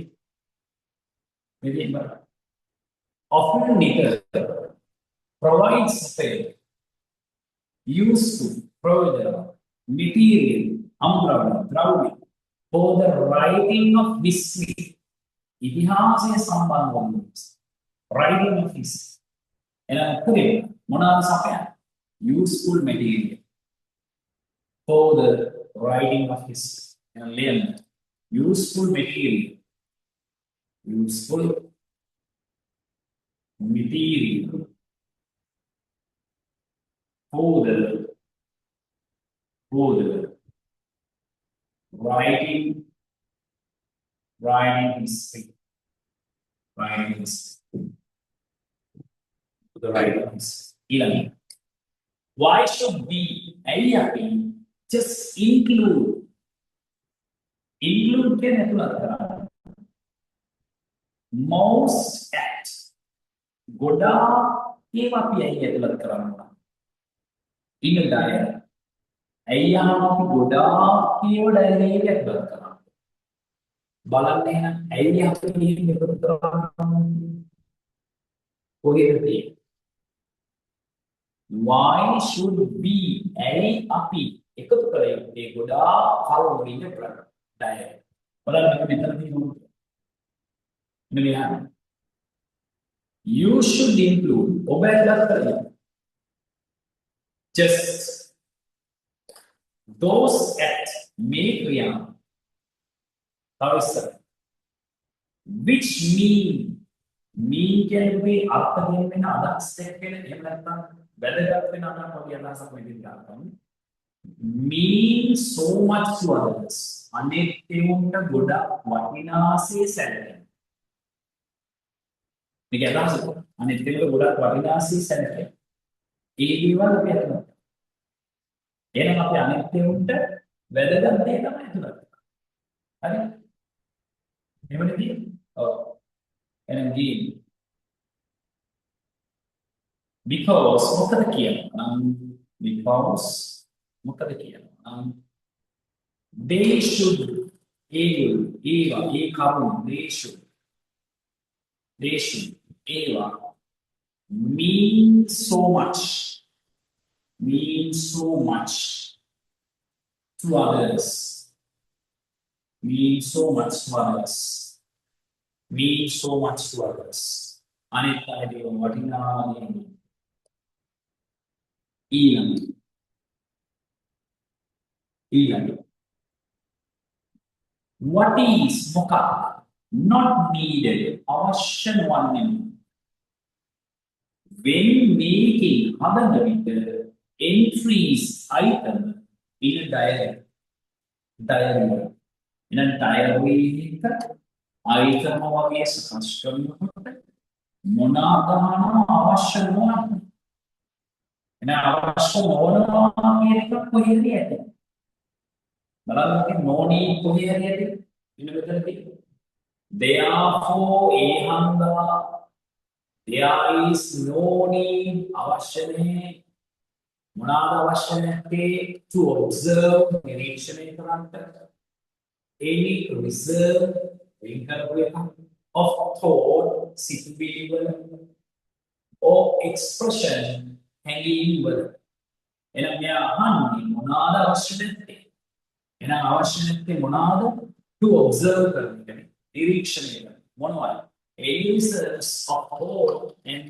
Maybe often meter provides a useful provider material umbrella for the writing of history. ඉතිහාසය සම්බන්ධ වන writing of history. එහෙනම් පුරේ මොනවාද සපයන්නේ? Useful material for the writing of history. And learn useful material for the writing history. The writing history. Why should we just include के नेतुलत most at गोडा ये वापी आई नेतुलत कराना in dire अय्या वापी गोडा की वो डायर ये नेतुलत कराना बालने हैं अय्या वापी ये नेतुलत कराना कोई नहीं why should we අපි එකතු කළ යුත්තේ ගොඩාක් කරුණු වලින් ප්‍රකට ඩයරි බලන්න මෙතන තියෙනවා මෙන්න you should include ඔබ ඇතුළත් කරගන්න just those at මේ ක්‍රියා අවශ්‍ය which mean කියන්නේ අර්ථ දෙන්න අදහස් දෙකෙන් එහෙම නැත්නම් වැදගත් වෙන අදහස් වගේ අදහසක් මෙතන ගන්නවා mean so much to others අනෙක්ුන්ට ගොඩක් වටිනාසේ සැලකෙන මේක අදහස අනෙක්ුන්ට ගොඩක් වටිනාසේ සැලකෙන ඒ දේවල් අපි අතන එහෙනම් අපි අනෙක්ුන්ට වැදගත් දේ තමයි අතුලත් හරි එහෙමනේ ඔව් එහෙනම් දී because මොකද කියනවා because මොකද කියනවා they should ඒ කරුණ they should mean so much to others අනිත් අයට වටිනා ඊළඟ what is මොකක්ද not needed අවශ්‍ය නොවන්නේ when making හදන විට entries item in a diary in a diary එක item වගේ සකස් කරනකොට මොනවා අවශ්‍ය නොවන්නේ එන අවශ්‍ය නොවනවා කියන එක කොහේද ඇති බලන්න නොනී කොහේ හරි ඇති ඉන්න මෙතනදී therefore ehanda there is no need අවශ්‍ය නැහැ මොනවාද අවශ්‍ය නැත්තේ to observe නිරීක්ෂණය කරන්න any reserve of thought සිතුවිලි වල or expression හැඟීම් වල එහෙනම් මෙයා අහන්නේ මොනවාද අවශ්‍ය නැත්තේ එහෙනම් අවශ්‍ය නැත්තේ මොනවාද to observe කරන එක නිරීක්ෂණය කරන මොනවද any reserves of thought and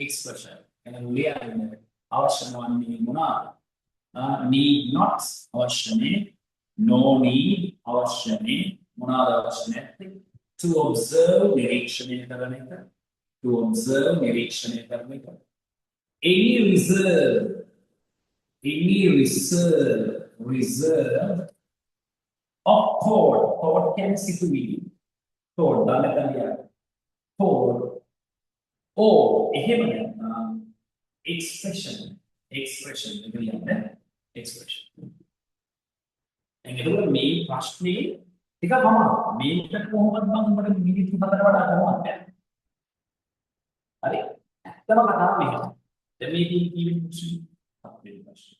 expression එහෙනම් ලියන්නේ අවශ්‍ය නොවන්නේ මොනවාද need not අවශ්‍ය නැහැ no need අවශ්‍ය නැහැ මොනවාද අවශ්‍ය නැත්තේ to observe නිරීක්ෂණය කරන එක to observe නිරීක්ෂණය කරන එක any reserve of thought can සිතුවිලි thought දාලා කලියා thought or එහෙම නැත්නම් expression එක කියන්නේ expression එතකොට මේ ප්‍රශ්නේ ටිකක් අමාරුයි මේකට කොහොමද මම උඹට මිනිත්තු 4කට වඩා කොහොමද හරි ඇත්තම කතාව මේක දැන් මේ කීවෙන ප්‍රශ්නේ හත්වෙනි ප්‍රශ්නේ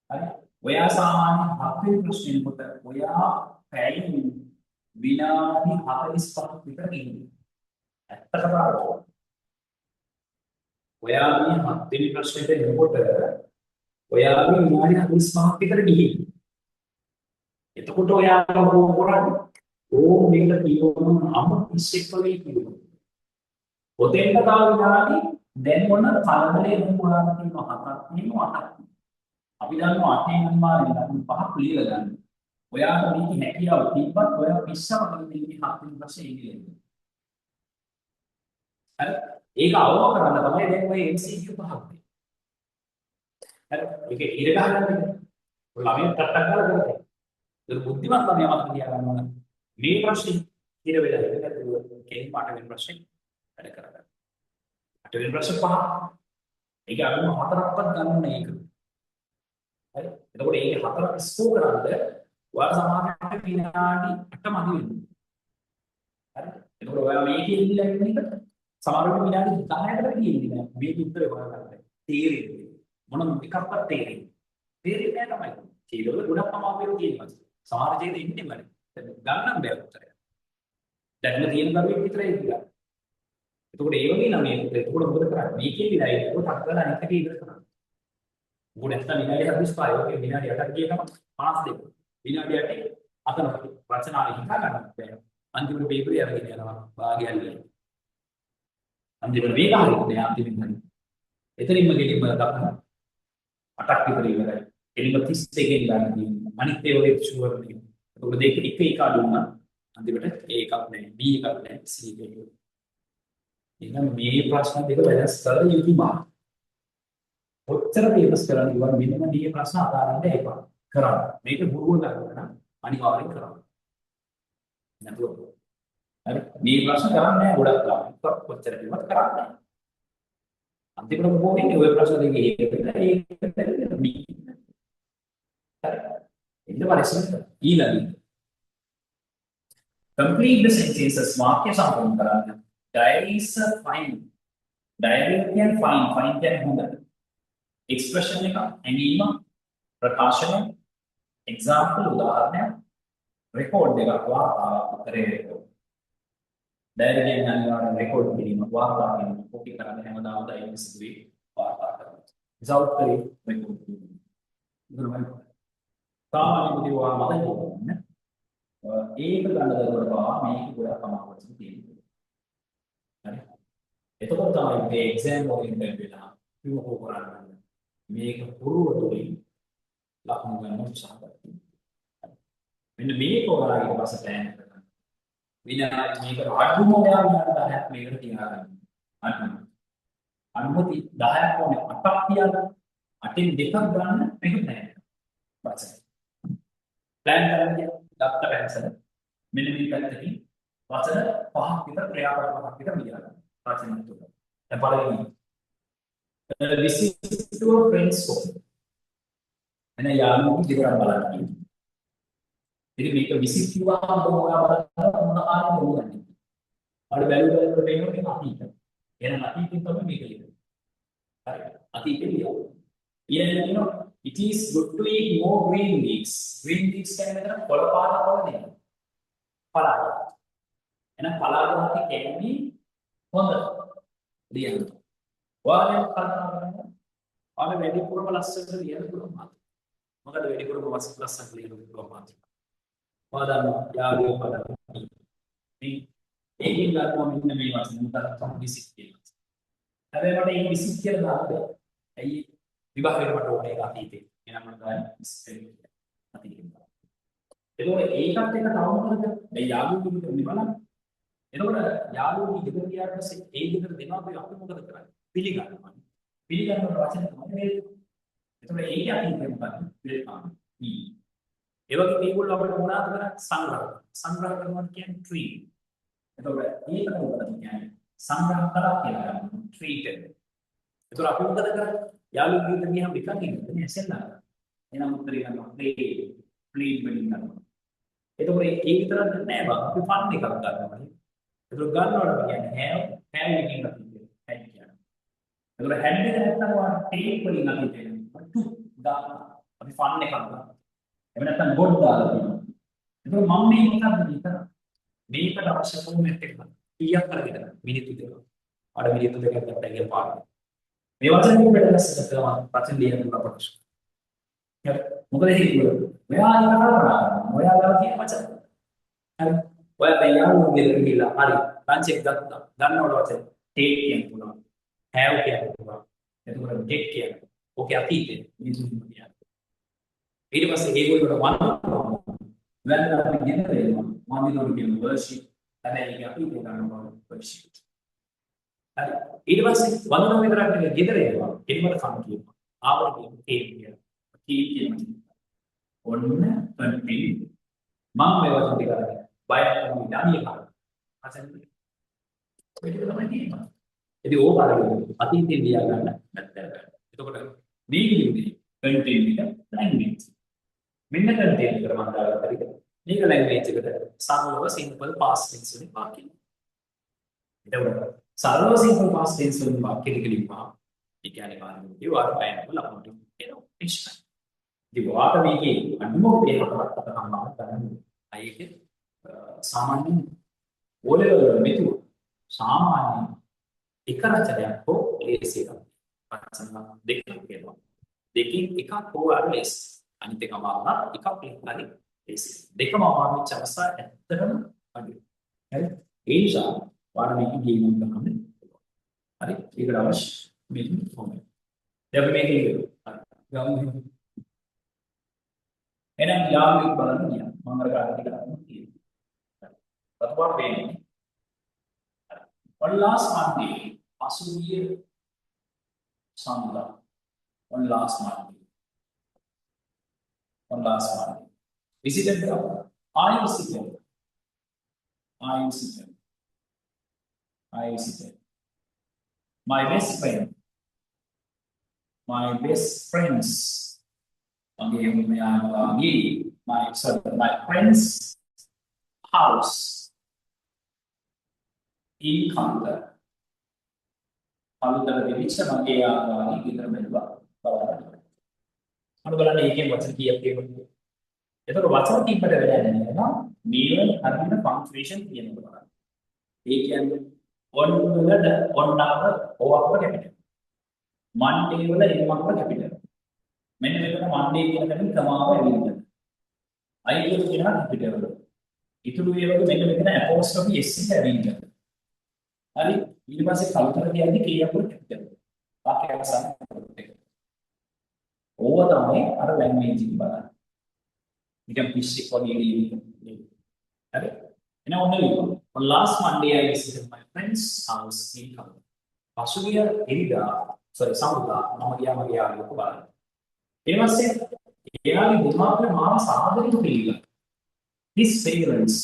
හරි ඔයා සාමාන්‍ය හත්වෙනි ප්‍රශ්නේ කොට ඔයා පැය විනාඩි 45ක් විතර ඉන්නේ ඇත්ත කතාව ඔයා මේ හත්වෙනි ප්‍රශ්නෙට එනකොට ඔයාගේ විනාඩි 45ක් විතර ගිහින් එතකොට ඔයා මොකෝ කරන්නේ ඕ මේක කියවම අම 21 වෙයි කියනවා ඔතෙන්ට තව විනාඩි දැන් මොන කලබලේ මොනවාද කියනවා හතක් තියෙනවා අටක් අපි දන්නවා අටෙන් අනිවාර්යෙන් ලකුණු පහක් ලියලා ගන්න ඔයාට මේක හැකියාව තිබ්බත් ඔයා පිස්සමකට දෙන්නේ හත්වෙනි ප්‍රශ්නේ ඉන්නේ හරි ඒක අවම කරන්න තමයි දැන් ඔය MCQ පහක් හරි ඒක ඉර ගන්න ළමයි ටක් කරලා කරන්නේ ඒක බුද්ධිමත් ළමයා මතක තියාගන්න ඕන මේ ප්‍රශ්නේ ඉර වෙලා ඉඳලා කෙලින් පාට වෙන ප්‍රශ්නේ වැඩ කරගන්න අටවෙනි ප්‍රශ්න පහ ඒක අනුව හතරක්වත් ගන්න ඕනේ ඒක හරි එතකොට ඒක හතරක් ස්කෝර් කරාද ඔයාලා සමානට විනාඩි 8 මදි වෙනවා හරි එතකොට ඔයා මේකේ ඉඳලා ඉන්න එක සමහරවිට විනාඩි 10කට වැඩි ඉන්නේ නැහැ මේ උත්තරේ හොයාගන්න තේරෙන්නේ මොන එකක්වත් තේරෙන්නේ නැහැ තමයි කීවල ගොඩක් අමාරුයි කියනවා සමහර ජීවිතේ ඉන්නේ මම ගන්නම් බෑ උත්තරය දැන් තියෙන දරුවෙක් විතරයි ඉන්නේ එතකොට ඒ වගේ නම් එතකොට මොකද කරන්නේ මේකේ විනාඩි ඒක ටක් කරලා අනිත් එකේ ඉවර කරනවා මොකද නැත්නම් විනාඩි 45 ඔකේ විනාඩි 8ක් ගිය ගමන් 52 විනාඩි 8 අතන රචනාවේ හිතා ගන්න බෑ අන්තිමට පේපරේ අරගෙන යනවා භාගයල්ල අන්තිමට මේක හරියට අන්තිමින් හරි එතනින්ම ගෙලින්ම දක්වනවා 8ක් විතර ඉවරයි එළිම 32 න් ගන්න තියෙනවා අනිත් ඒවා ෂුවර් නේ එතකොට දෙක එක එක අඩුවම අන්තිමට A එකක් නැහැ B එකක් නැහැ C එකක් එහෙනම් මේ ප්‍රශ්න දෙක වෙනස් කර යුතුමා. ඔච්චර පේපර්ස් කරන්න ඉවර මෙන්න මේ ප්‍රශ්න අදාළව එපා. කරන්න. මේක ගුරුවරු ගන්න අනිවාර්යෙන් කරන්න. නේද? හරි. මේ ප්‍රශ්න කරන්නේ නැහැ ගොඩක් ලාභ. ඔච්චර පේපර් කරන්නේ නැහැ. අන්තිමට මොකෝ වෙන්නේ ඔය ප්‍රශ්න දෙකේ ඒකට මේ. හරි. එන්න පරිස්සම් ඊළඟ. Complete the sentences වාක්‍ය සම්පූර්ණ කරන්න. Diary is a fine. Diary can fine can හොඳ. Expression එක හැඟීම ප්‍රකාශනය example උදාහරණය record එකක් වාර්තාවක් උත්තරේ record. Diary කියන්නේ අනිවාර්යෙන් record කිරීම වාර්තා කිරීම කොපි කරන්න හැමදාම diary සිදුවේ වාර්තා කරනවා. result කරේ record කිරීම. ඉතින් සාමාන්‍ය විදිහව මතක ගන්න. ඒක ගන්න දරුවට පවා මේක ගොඩක් අමාරුයි තියෙනවා. හරි. එතකොට තමයි මේ එක්සෑම් වලින් වෙලා කිව්ව කරන්නේ. මේක පුරුව තුලින් ලකුණු ගන්න උත්සාහ කරනවා. මෙන්න මේක ඔයාලා ඊට පස්සේ ප්ලෑන් කරගන්න. විනාඩි මේක අඩුම ඔයාලා විනාඩි 10ක් මේකට තියාගන්න. අනුමති 10ක් ඕනේ 8ක් තියාගන්න. 8න් දෙකක් ගන්න මේක නෑ. බස්. ප්ලෑන් කරන්නේ දත්තර ඇන්සර්. මෙන්න මේ පැත්තකින් වචන 5ක් විතර ක්‍රියාපද 5ක් විතර ලියන්න. රචනය තුල. දැන් බලන්න. Visit to a friend's home. එන යාළුවෝ ඉදිරියට බලන්න. ඉතින් මේක විසිට් කිව්වම ඔයා බලන්න මොන ආකාරයෙන් බලන්නේ. අර බැලුවලට වෙන්නේ මේක අතීත. එහෙනම් අතීතෙන් තමයි මේක ලියන්නේ. හරි. අතීතේ ලියන්න. ඊළඟට කියනවා it is good to eat more green leaves. green leaves කියන්නේ මෙතන කොළ පාට කොළ නෙමෙයි. පලාද. එහෙනම් පලාද නැති කියන්නේ හොඳ. ලියන්න. ඔයාලම කල්පනා කරන්න. ඔයාලා වැඩිපුරම ලස්සනට ලියන්න පුළුවන් මාතෘකාව. මොකද වැඩිපුරම ලස්සනට ලියන්න පුළුවන් මාතෘකාව. ඔයාලා දන්නවා යාළුවෝ පදන්න. මේ ඒකෙන් ගන්නවා මෙන්න මේ වචන මොකක්ද තමයි විසික් කියලා. හැබැයි මට ඒක විසික් කියලා දාන්න බෑ. ඇයි විභාගයට මට ඕනේ ඒක අතීතේ. එහෙනම් මම ගන්න විසික් කියලා. අතීතේ. එතකොට ඒකත් එක තවම කරද මේ යාළුවෝ කිව්වට බලන්න. එතකොට යාළුවෝ ගෙදර ගියාට පස්සේ ඒ ගෙදර දෙමාපියෝ අපි මොකද කරන්නේ? පිළිගන්නවා. පිළිගන්න වචන තමයි මේ. එතකොට ඒකේ අතීතේ මොකක්ද? වෙල්කම්. ඒ වගේ මේගොල්ලෝ අපිට මොනවද කරන්නේ? සංග්‍රහ කරනවා කියන්නේ ට්‍රී. එතකොට ඒක මොකද කියන්නේ? සංග්‍රහ කරලා කියලා ගන්න ට්‍රීටඩ්. එතකොට අපි මොකද කරන්නේ? යාළුවෝ ගෙදර ගියාම එකක් ඉන්නේ ඇසෙන්නා. එහෙනම් උත්තරේ ගන්නවා ප්ලේ වලින් ගන්නවා. එතකොට ඒක විතරක් නෑ බං අපි ෆන් එකක් ගන්නවා. එතකොට ගන්නවට කියන්නේ have එකකින් අපි කියන්නේ. එතකොට had එක නැත්තම් ඔයාලා take වලින් අපි කියන්නේ to දාන්න. අපි ෆන් එකක් ගන්නවා. එහෙම නැත්තම් god දාලා තියෙනවා. එතකොට මම මේ මොකක්ද විතර මේකට අවශ්‍ය ෆෝමැට් එක කීයක් කරගෙන මිනිත්තු දෙකක්. අර මිනිත්තු දෙකක් ගත්තා කියන පාඩම. මේ වචන ටික පිටලස්සට තමයි වචන ලියන්න අපට. හරි. මොකද හේතුව? මෙයා ඉතන කරනවා. ඔයාලා කියන වචන. හරි. ඔයා දැන් යාළුවෝ ගෙදර ගිහලා හරි. ලන්ච් එක ගත්තා. ගන්නවට වචන take කියන්න පුළුවන්. have කියන්න පුළුවන්. එතකොට get කියන්න. ඕකේ අතීතේ මිනිස්සු කියනවා. ඊට පස්සේ ඒගොල්ලෝට වන්න වෙන අපි ගෙදර එනවා. මම කියන වර්ෂිප් හැබැයි ඒක අපි ගන්නවා වර්ෂිප්. හරි. ඊට පස්සේ වඳුන විතරක් නෙවෙයි ගෙදර එනවා. එන්නට කම කියනවා. ආවර කියන කියලා. කියනවා. ඔන්න කන්ටිනියු. මම මේ වචන ටික අරගෙන බය කරන්නේ ඩානිය කාරණා. අසන්න. ඒක තමයි තියෙන්නේ. ඉතින් ඕක අරගෙන අතීතේ ලියා ගන්න නැත්නම්. එතකොට දීගිලින්නේ කන්ටිනියු ලැන්ග්වේජ්. මෙන්න කන්ටිනියු කර මම දාලා හරිද? මේක ලැන්ග්වේජ් එකට සරලව සිම්පල් පාස්ට් ටෙන්ස් වලින් වාක්‍ය. එතකොට සරලව සිම්පල් පාස්ට් ටෙන්ස් වලින් වාක්‍ය ටික ලියපුවා. ඒ කියන්නේ කාරණේ ඒවා පැනවල ලකුණු එනවා. ඉෂ්ට. ඉතින් වාට මේකේ අනුමෝ වේහකට තමයි ගන්න. අයියේ සාමාන්‍ය ඕලෙවල් මෙතු සාමාන්‍ය එක රචනයක් හෝ ලේසියක්. වචන දෙකක් කියනවා. දෙකකින් එකක් හෝ අර ලේසි. අනිත් එක අමාරුනා එකක් හරි ලේසි. දෙකම අමාරු වෙච්ච අවස්ථා ඇත්තටම අඩුයි. හරි? ඒ නිසා වාට මේක ගේම් එකක් ගන්න. හරි? ඒකට අවශ්‍ය මේක ෆෝමැට්. දැන් අපි මේක ගමු. එහෙනම් යාළුවෙක් බලන්න ගියා. මම අර කාර්යය කරන්න තියෙනවා. ප්‍රථම වෙන්නේ. On last Monday, පසුගිය සඳුදා. On last Monday. Visited the I visited. My best friends. My friend's house in Kandar. Kandar දෙවිච්ච මගේ ආගානි ගෙදර බැලුවා බලන්න. අර බලන්න ඒකෙන් වචන කීයක් කියවන්නේ. එතකොට වචන කීපකට වැඩ නැහැ මේවල හරියට පන්ක්චුේෂන් කියනවා බලන්න. ඒ කියන්නේ on වල on number o upper capital. Monday වල m අපර කැපිටල්. මෙන්න මෙතන Monday කියන තැනින් කමාව ඇවිල්ලා. I කියන කෙනා කැපිටල් වල. ඉතුරු ඒවාගේ මෙන්න මෙතන apostrophe s එක ඇවිල්ලා. හරි ඊට පස්සේ කල්පනා කියන්නේ k අපර කැපිටල්. වාක්‍ය අවසන් කරගන්න. ඕවා තමයි අර ලැන්ග්වේජ් එක බලන්න. නිකන් පිස්සෙක් වගේ ලියන්නේ. හරි. එහෙනම් ඔන්න ලියන්න. On last Monday I visited my friend's house in Kandar. පසුගිය ඉරිදා සමුදා මම ගියා මගේ යාළුවෙක් බලන්න. ඊට පස්සේ එයාගේ දෙමාපිය මාව සාදරයෙන් පිළිගන්නවා. His parents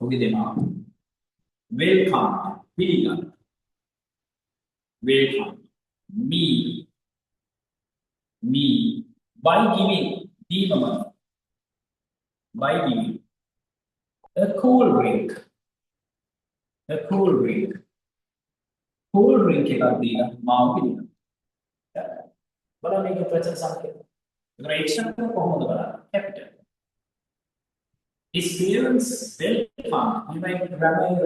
උගේ දෙමාපිය welcome පිළිගන්න. Welcome me by giving දීමම by giving a cool drink. A cool drink. Cool drink එකක් දීලා මාව පිළිගන්න. බලන්න මේක ප්‍රචන සංකේත. ඒකට එක්ස්ට්‍රා කොහොමද බලන්න? capital. His parents welcomed him by grabbing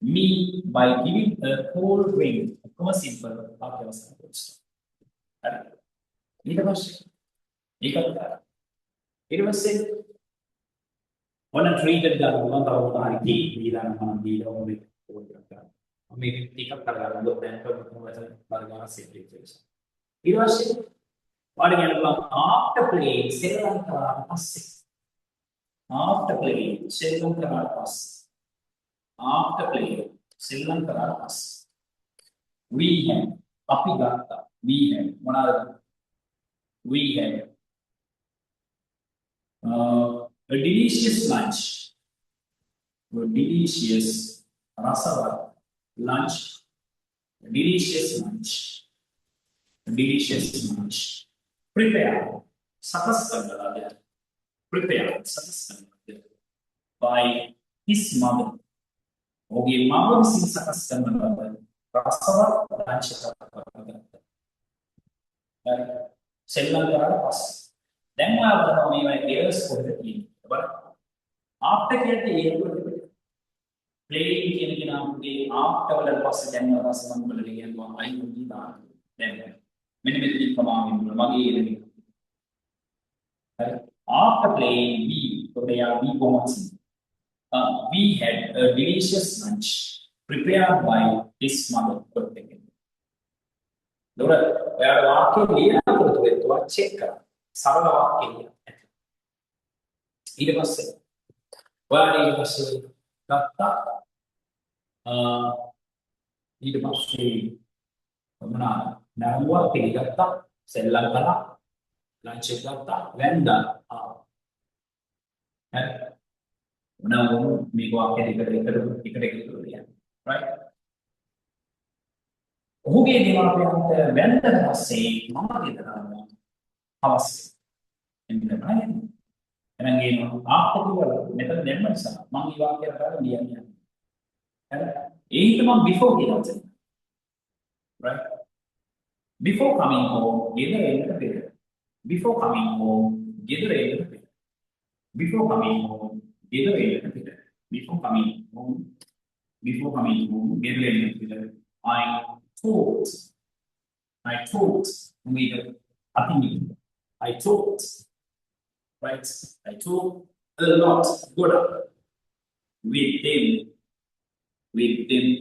me by giving a cool drink. කොහොම simple වාක්‍ය අවස්ථාවක් වෙනවා. හරි. ඊට පස්සේ ඒකත් කරා. ඊට පස්සේ ඔන්න ට්‍රීට් ගන්නවා තව මොනවා හරි දීලා නම් දීලා ඕනේ කරා. මේක ටිකක් කරගන්න දැන් කොහොමද බලනවා සිද්ධ වෙන්නේ. ඊට පස්සේ වාඩි වෙනවා after playing ශ්‍රී ලංකාවට පස්සේ after playing ශ්‍රී ලංකාවට පස්සේ after playing ශ්‍රී ලංකාවට පස්සේ we had අපි ගත්තා we had මොනවාද we had a delicious lunch a delicious rasavat lunch delicious lunch delicious lunch prepare sakas karna prepare sakas karna by his mother oge mama visin sakas karna rasavat lunch karna sellan karala pass දැන් ඔයා බලනවා මේවා errors කොහෙද තියෙන්නේ බලන්න after කියන්නේ ඒක playing කියන කෙනාගේ after වල පස්සේ දැන් ඔයා පස්සේ මම බලලා කියනවා I will be දාන්න දැන් මෙන්න මෙතනින් ප්‍රමාණය වල මගේ එන්නේ හරි after playing we කොහොමද we had a delicious lunch prepared by his mother දොර ඔයාලා වාක්‍ය ලියනකොට ඔයා චෙක් කරා සරල වාක්‍ය ලියන්න ඊට පස්සේ ඔයාලා ඊට පස්සේ ගත්තා ඊට පස්සේ මොනවා නරුවා පිළිගත්තා සෙල්ලම් කළා ලන්ච් එක ගත්තා වැන්දා හරි මොනවා මේක වාක්‍ය එකට එකතු ලියන්න right ඔහුගේ දෙමාපියන්ට වැන්දට පස්සේ මම ගෙදර ආවා අවශ්‍ය එන්න බලන්න එහෙනම් කියනවා ආපහු මෙතන දෙන්න නිසා මම මේ වාක්‍යය කරලා ලියන්නේ හරි ඒක මම before කියලා තියෙනවා right before coming home ගෙදර එන්නට පෙර before coming home ගෙදර එන්නට පෙර before coming home ගෙදර එන්නට පෙර before coming home ගෙදර එන්නට පෙර I talked with I talked right I talked a lot good with them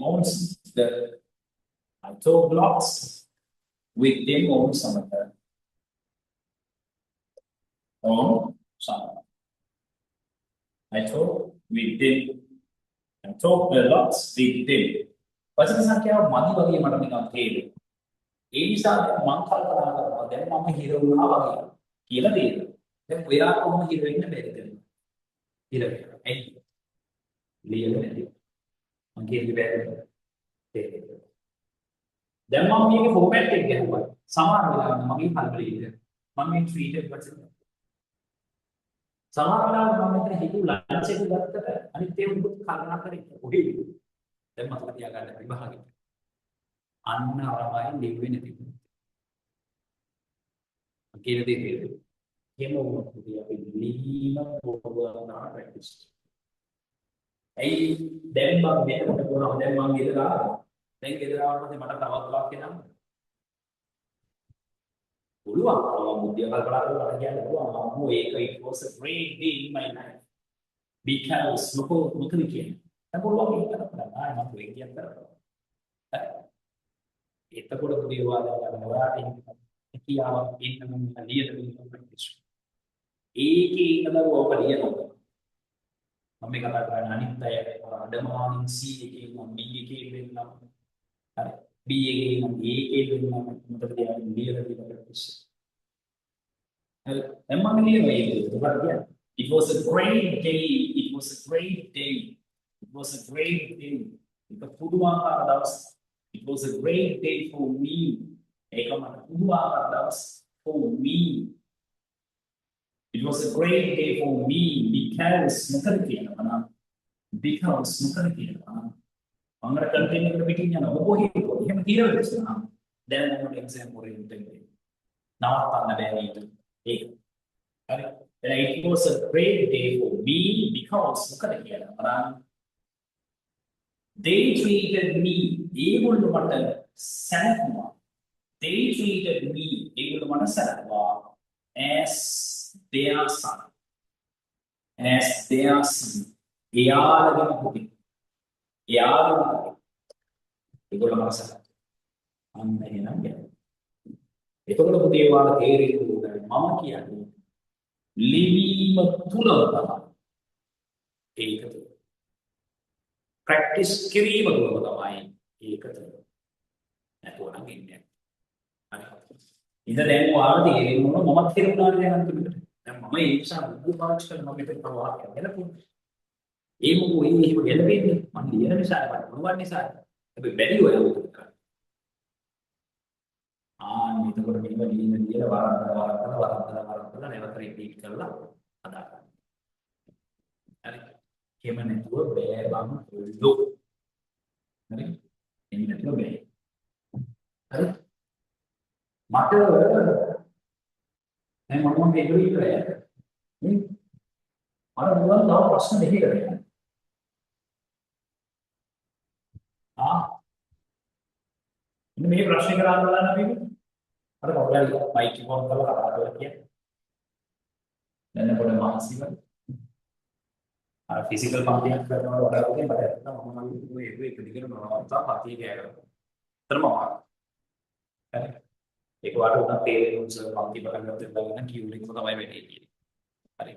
on I talked lots with them on some I talked a lot with them වචන සංඛ්‍යාව මදි වගේ මට නිකන් තේරෙන්නේ. ඒ නිසා මම කල්පනා කරනවා දැන් මම හිර වුණා වගේ කියලා තේරෙනවා. දැන් ඔයා කොහොම හිර වෙන්න බැරිද? හිර වෙනවා. ඇයි? ලියලා නැති. මම කියන්නේ බැරිද? තේරෙනවා. දැන් මම මේකේ ෆෝමැට් එක ගහුවා. සමහර වෙලාවට මගේ කල්පලෙයිද මම මේ ට්‍රීටඩ් වචන සමහර වෙලාවට මම මෙතන හිතුව ලන්ච් එක ගත්තට අනිත් ඒවා උඹ කල්පනා කරේ ඔහේ දැන් මතක තියාගන්න විභාගෙ අන්න අරමයි ලිව්වේ නැති කියන දේ තේරෙන්නේ එහෙම වුණොත් අපි ලීන පොරවනා ප්‍රැක්ටිස් ඇයි දැන් මම මෙතනට ගොනවා දැන් මම ගෙදර ආවා දැන් ගෙදර ආවට පස්සේ මට තවත් වාක්‍ය නම් පුළුවන් බුද්ධිය කල්පනා කරලා කියන්න පුළුවන් අම්මෝ ඒක it was a great day in my life because මොකද කියන්නේ Nampuluhan kita pernah emang yang terlalu. Itu kalau berdua dalam orang ini awak ini memang dia lebih kompetitif. Iki kalau awak dia tu, kami katakan anita ya ada mahanin si iki memang iki memang B iki memang iki memang untuk dia lebih kompetitif. Emang ini itu berarti it was a great day. It was a great day. It was a great day. Itu පුදුමාකාර දවස්. It was a great day for me. ඒක මට පුදුමාකාර දවස් for me. It was a great day for me because මොකද කියනවා නම් because මොකද කියනවා නම් අංගර කන්ටෙන්ට් එකට පිටින් යන ඔබ හිතුවා එහෙම කියලා වෙනවා දැන් මොකද එක්සෑම් ඕරියන්ටඩ් එක නවත්තන්න බෑ නේද ඒක හරි then it was a great day for me because මොකද කියනවා නම් they treated me ඒගොල්ලෝ මට සැලකුවා they treated me ඒගොල්ලෝ මට සැලකුවා as their son as their son එයාලගේ පුතේ එයාලගේ ඒගොල්ලෝ මට සැලකුවා අන්න එහෙනම් යනවා එතකොට පුතේ ඔයාලා තේරෙන්න ඕනේ මම කියන්නේ ලිවීම තුලම තමයි ඒක තුල practice කිරීම තුලම තමයි ඒක තුල නැතුව නම් ඉන්නේ හරි ඉතින් දැන් ඔයාලා තේරෙන්න ඕන මමත් තේරුණා නේද අන්තිමට දැන් මම ඒ නිසා බුදු පාවිච්චි කරන මම මෙතන ප්‍රවාහ කරගෙන ඒ මොකෝ එහෙම ගැලපෙන්නේ මම ලියන නිසා මම මොනවත් නිසා හැබැයි බැරි ඔය උත්තර එතකොට මේක ලියන වරද්දලා නැවත රිපීට් කරලා හදා ගන්න. හරි. එහෙම නැතුව බෑ බං ලොක්. හරි. එහෙම නැතුව බෑ. හරි. මට දැන් මම මේක ඉවරයි. අර මොනවද තව ප්‍රශ්න දෙකකට යන්නේ. මේ ප්‍රශ්න කරලා බලන්න මේක. අර මොකද මයික් එක ඔන් කරලා කතා කරලා කියන්නේ. දැන් පොඩි මානසික අර ෆිසිකල් පන්තියක් කරනවට වඩා උදේ මට ඇත්තටම මම ඒක දිගට නවත්තා පන්තිය ගෑනවා. තරමවා. හරි. ඒක වට උනා තේරෙන්නේ උසල පන්ති බලන්න දෙන්න කියුලික් තමයි වෙන්නේ කියන්නේ. හරි.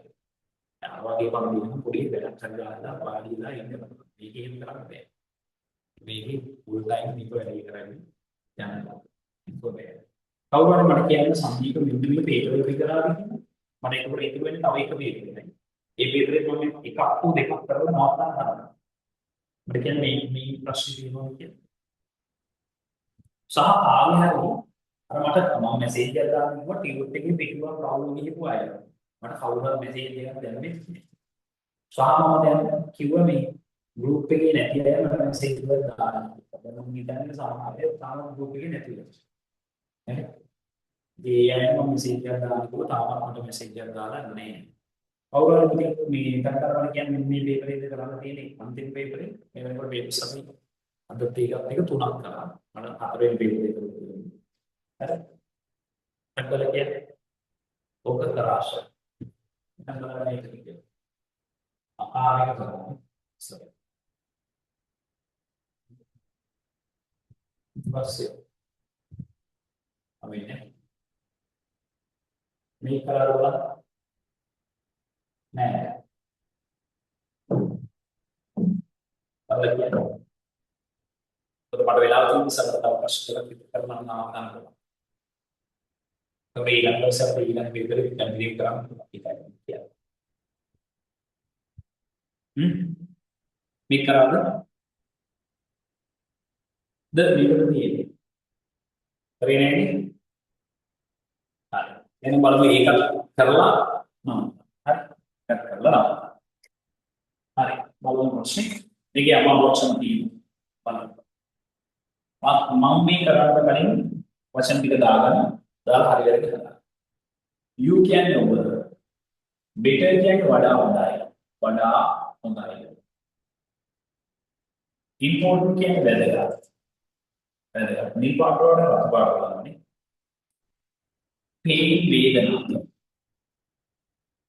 අර වගේ පන්තියක් පොඩි වැඩක් කරලා පාඩිලා ඉන්න මේක එහෙම කරන්න බෑ. මේකේ ෆුල් ටයිම් මේක වැඩි කරන්නේ යනවා. ඒක බෑ. කවුරු හරි මට කියන්න සම්දීප බින්දුවිල පේපර් එක විතරාද කියලා. මට ඒක ඉතුරු වෙන්නේ තව එක පේපර් එකයි. ඒ පේපර් එක මම එකක් හෝ දෙකක් කරලා නවත්තන්න හදනවා. මට කියන්නේ මේ ප්‍රශ්නේ තියෙනවා කියලා. සහ ආවේ හරි අර මට මම මැසේජ් එකක් දාන්න කිව්වා ටියුට් එකේ පිටුවක් රාහුල් ගිහපු අය. මට කවුරු හරි මැසේජ් එකක් දැම්මේ. සහ මම දැන් කිව්වා මේ ගෲප් එකේ නැති අය මට මැසේජ් එකක් දාන්න. මම හිතන්නේ සමහරව තාම ගෲප් එකේ නැති වෙනවා. ඒ අයම මෙසේජ් එකක් දානකොට තාමත් මට මෙසේජ් එකක් දාලා නැහැ. කවුරු හරි මේ කන්තරවල කියන්නේ මේ පේපර් එක කරන්න තියෙන්නේ අන්තිම පේපර් එක. මේ වෙනකොට පේපර්ස් අපි අද ඒකත් එක තුනක් කරා. මම හතරෙන් පේපර් එක කරලා. හරි. අන්කල කියන්නේ ඕක කරාශ. අන්කල මේක කියන්නේ. ආකාරයක කරනවා. සර්. පස්සේ අමිනේ මේ කරලා නෑ අර කියන්නේ මට වෙලාව තියෙන නිසා තව ප්‍රශ්න ටිකක් කරන්න ආවම තමයි ඊළඟ සැරේ ඊළඟ පේපර් එක කම්ප්ලීට් කරන්න කියලා. මේ කරාද? මේකට තියෙන්නේ. කරේ නෑනේ. හරි. එහෙනම් බලමු ඒකත් කරලා හරි. කරලා හරි. බලමු ප්‍රශ්නේ. මේකේ අමාරු වචන තියෙනවා. බලන්න. මම මේ කරාට කලින් වචන ටික දාගන්න. දාලා හරියට කරලා. you කියන්නේ ඔබ. better කියන්නේ වඩා හොඳයි. වඩා හොඳයි. important කියන්නේ වැදගත්. වැදගත්. නිල් පාට වල රතු පාට බලන්නේ. pain වේදනා.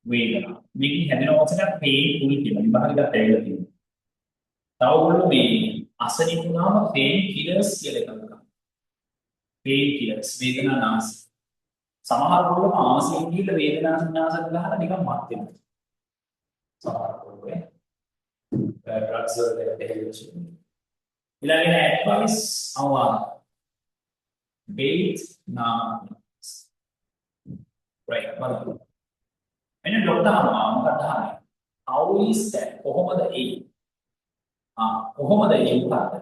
වේදනා. මේකේ හැදෙන වචනයක් painful කියලා. විභාගෙට ඇවිල්ලා තියෙනවා. තව ඔයගොල්ලෝ මේ අසනීප වුණාම pain killers කියලා එකක් ගන්නවා. pain killers වේදනා නාශ. සමහර ඔයගොල්ලෝ ආසයෙන් ගිහලා වේදනා නාශක ගහලා නිකන් මත් වෙනවා. සමහර ඔයගොල්ලෝ drugs වල දෙහිවිසු. ඊළඟට advice අවවාද. bait නාම. right බලන්න. එනේ ડોක්ටර් මොකක්ද අහන්නේ? how is that කොහොමද ඒ? කොහොමද ඒ උපාද?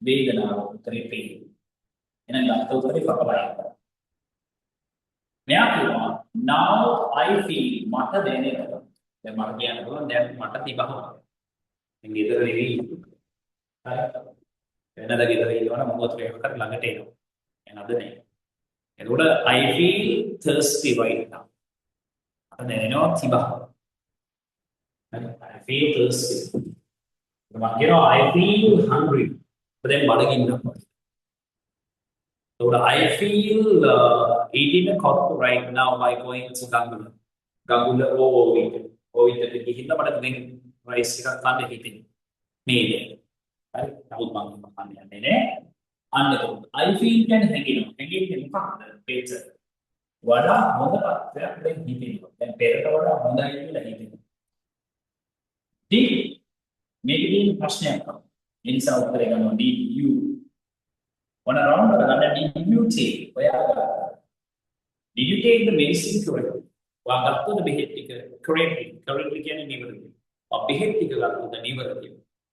වේදනාව උත්තරේ pain. එහෙනම් ගත්ත උත්තරේ පපලයි. මෙයා කියනවා now I feel මට දැනෙනවා. දැන් මට කියන්න පුළුවන් දැන් මට තිබහනවා. දැන් ගෙදර නෙවෙයි. හරි. වෙනද ගෙදර ඉන්නවනම් මොකද එකකට ළඟට එනවා. එනද නේ. එතකොට I feel thirsty right now. මට දැනෙනවා තිබහනවා. හරි. I feel thirsty. මම කියනවා I feel hungry. දැන් බඩගින්නවා. So I feel eating a coffee right now by going to Gangula. Gangula overweight. Overweight the hinda pada then rice ka kande hitin. Nede. Right? Tahu bang makan ya nede. Anda I feel can hanging can makan pizza. Wada moda patta then hitin. Then perata wada moda itu lah hitin. Did maybe ප්‍රශ්නයක් අහනවා. ඒ නිසා උත්තරේ ගන්නවා did you on a round කරගන්න did you take did you take the medicine correctly? ඔයා ගත්තද බෙහෙත් ටික correctly? Correctly කියන්නේ නිවැරදි. ඔයා බෙහෙත් ටික ගත්තද නිවැරදි?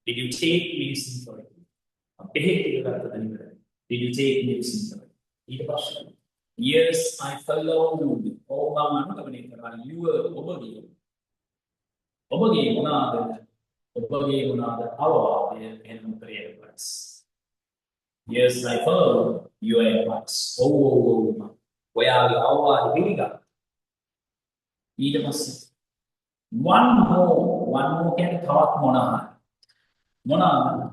Did you take medicine correctly? ඔයා බෙහෙත් ටික ගත්තද නිවැරදි? Did you take medicine correctly? ඊට පස්සේ yes I followed. ඔව් මම අනුගමනය කරා. you ඔබගේ මොනවාද? ඔබගේ මොනවාද අවවාදය එන උත්තරය plus. Yes I followed your advice. ඔව් ඔයාගේ අවවාද පිළිගත්තා. ඊට පස්සේ one more කියන්නේ තවත් මොනවා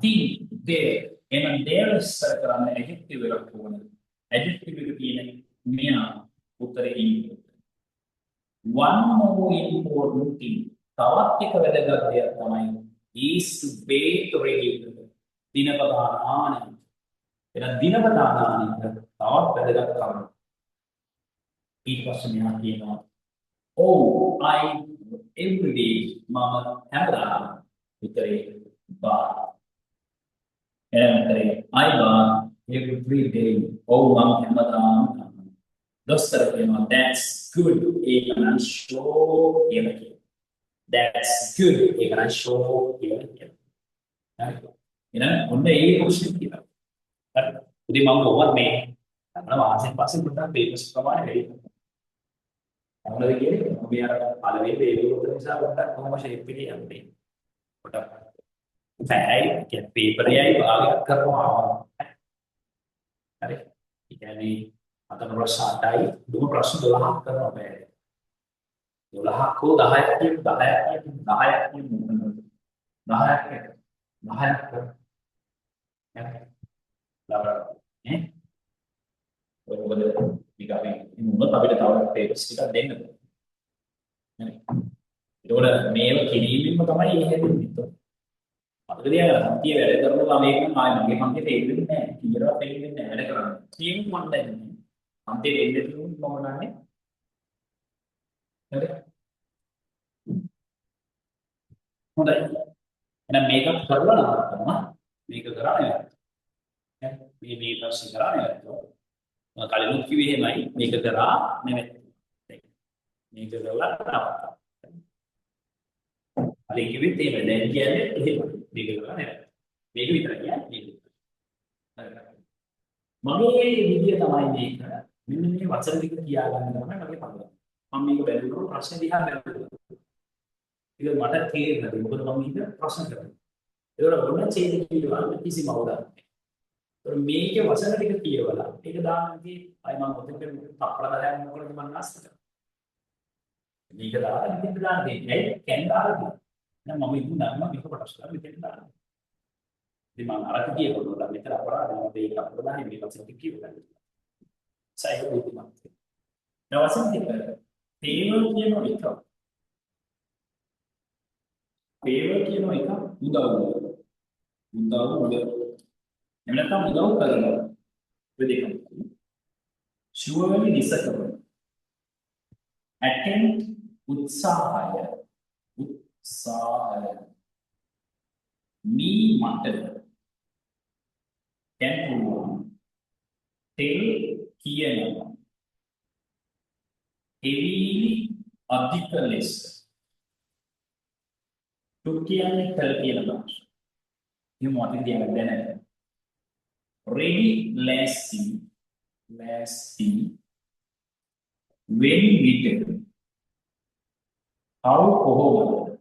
think there එහෙනම් there ඉස්සර කරන්න adjective එකක් ඕනද adjective එක කියන්නේ මෙයා උත්තරේ ඉන්නේ one more important thing තවත් එක වැදගත් දෙයක් තමයි is to bathe regularly දිනපතානාන එහෙනම් දිනපතානාන තවත් වැදගත් කරුණක් ඊට පස්සේ මෙයා කියනවා oh, I every day, Mama Hamada, uttare bath. Uttare I bath every day. Oh, Mama Hamada. Dostar kema that's good. Ekanan show kema. That's good. Ekanan show kema. Ina unne A question කියලා. හරි. උදේ මම ඕවත් මේ අපේ වාසයෙන් පස්සේ පොඩ්ඩක් papers ප්‍රමාණය වැඩි මොනවද කියන්නේ අපි අර පළවෙනි වේගය උතර නිසා පොඩ්ඩක් කොහොම ෂේප් එකේ යන්නේ පොඩ්ඩක් බෑයි කියන්නේ පේපර් එකයි භාගයක් කරනවා හරි ඒ කියන්නේ අතන ප්‍රශ්න 8යි දුක ප්‍රශ්න 12ක් කරනවා බෑ 12ක් හෝ 10ක් කියන 10ක් කියන 10ක් ලබා නේ ඔය මොකද ටික අපි මොනවද අපිට තව පේපර්ස් ටිකක් දෙන්න බෑ. හරි. ඒකෝල මේව කිරීමෙන්ම තමයි ඒ හැදෙන්නේ. අපිට තියන සම්පිය වැඩ කරනවා මේක ආයෙ මගේ පන්තියට එන්නේ නැහැ. කීරවත් එන්නේ නැහැ වැඩ කරන්නේ. කියමු මම දැන්. පන්තියට එන්නේ මම නන්නේ. හරි. හොඳයි. එහෙනම් මේක කරලා නවත්තනවා. මේක කරා නේද? හරි. මේ ප්‍රශ්න කරා නේද? කලින් කිව්වේ එහෙමයි මේක කරා නෙමෙයි මේක කරලා නවත්තා. කලින් කිව්වෙත් එහෙම දැන් කියන්නේ එහෙම මේක කරලා නෙමෙයි මේක විතරයි කියන්නේ. මගේ විදිය තමයි මේක මෙන්න මේ වචන ටික කියා ගන්න තමයි මගේ පදනම. මම මේක බැලුවොත් ප්‍රශ්න දිහා බැලුවා. ඒක මට තේරෙන්නේ මොකද මම හිත ප්‍රශ්න කරනවා. ඒවල මොන ඡේද කියනවා කිසිම අවුලක් නැහැ. මේකේ වචන ටික කියවලා ඒක දාන්නදී අය මම ඔතෙන් තප්පර 10ක් මොකටද මම නැස්ත කරා. මේක දාලා ඉතින් දාන්න දෙන්නේ. ඇයි කැන් දාලා දෙන්නේ. දැන් මම ඉතින් දන්නවා මේක කොටස් කරලා මෙතෙන් දාන්න. ඉතින් මම අරක කියනකොට මෙතන අපරාධ මම මේක අපරාධයි මේක වචන කියවලා. සයිහ බුද්ධිමත්. දැන් වචන ටික තේම කියන එක. තේම කියන එක උදව් එහෙම නැත්නම් උදව් කරනවා වෙදේකම් ෂුවර්ලි නිසකව ඇටෙන්ඩ් උත්සාහය මී මට දැන් පුළුවන් තෙල් කියනවා එවිලි අධික ලෙස තු කියන්නේ කල කියන භාෂාව මේ මොකක්ද කියන්නේ දැනගන්න ready lasting when විට how කොහොමද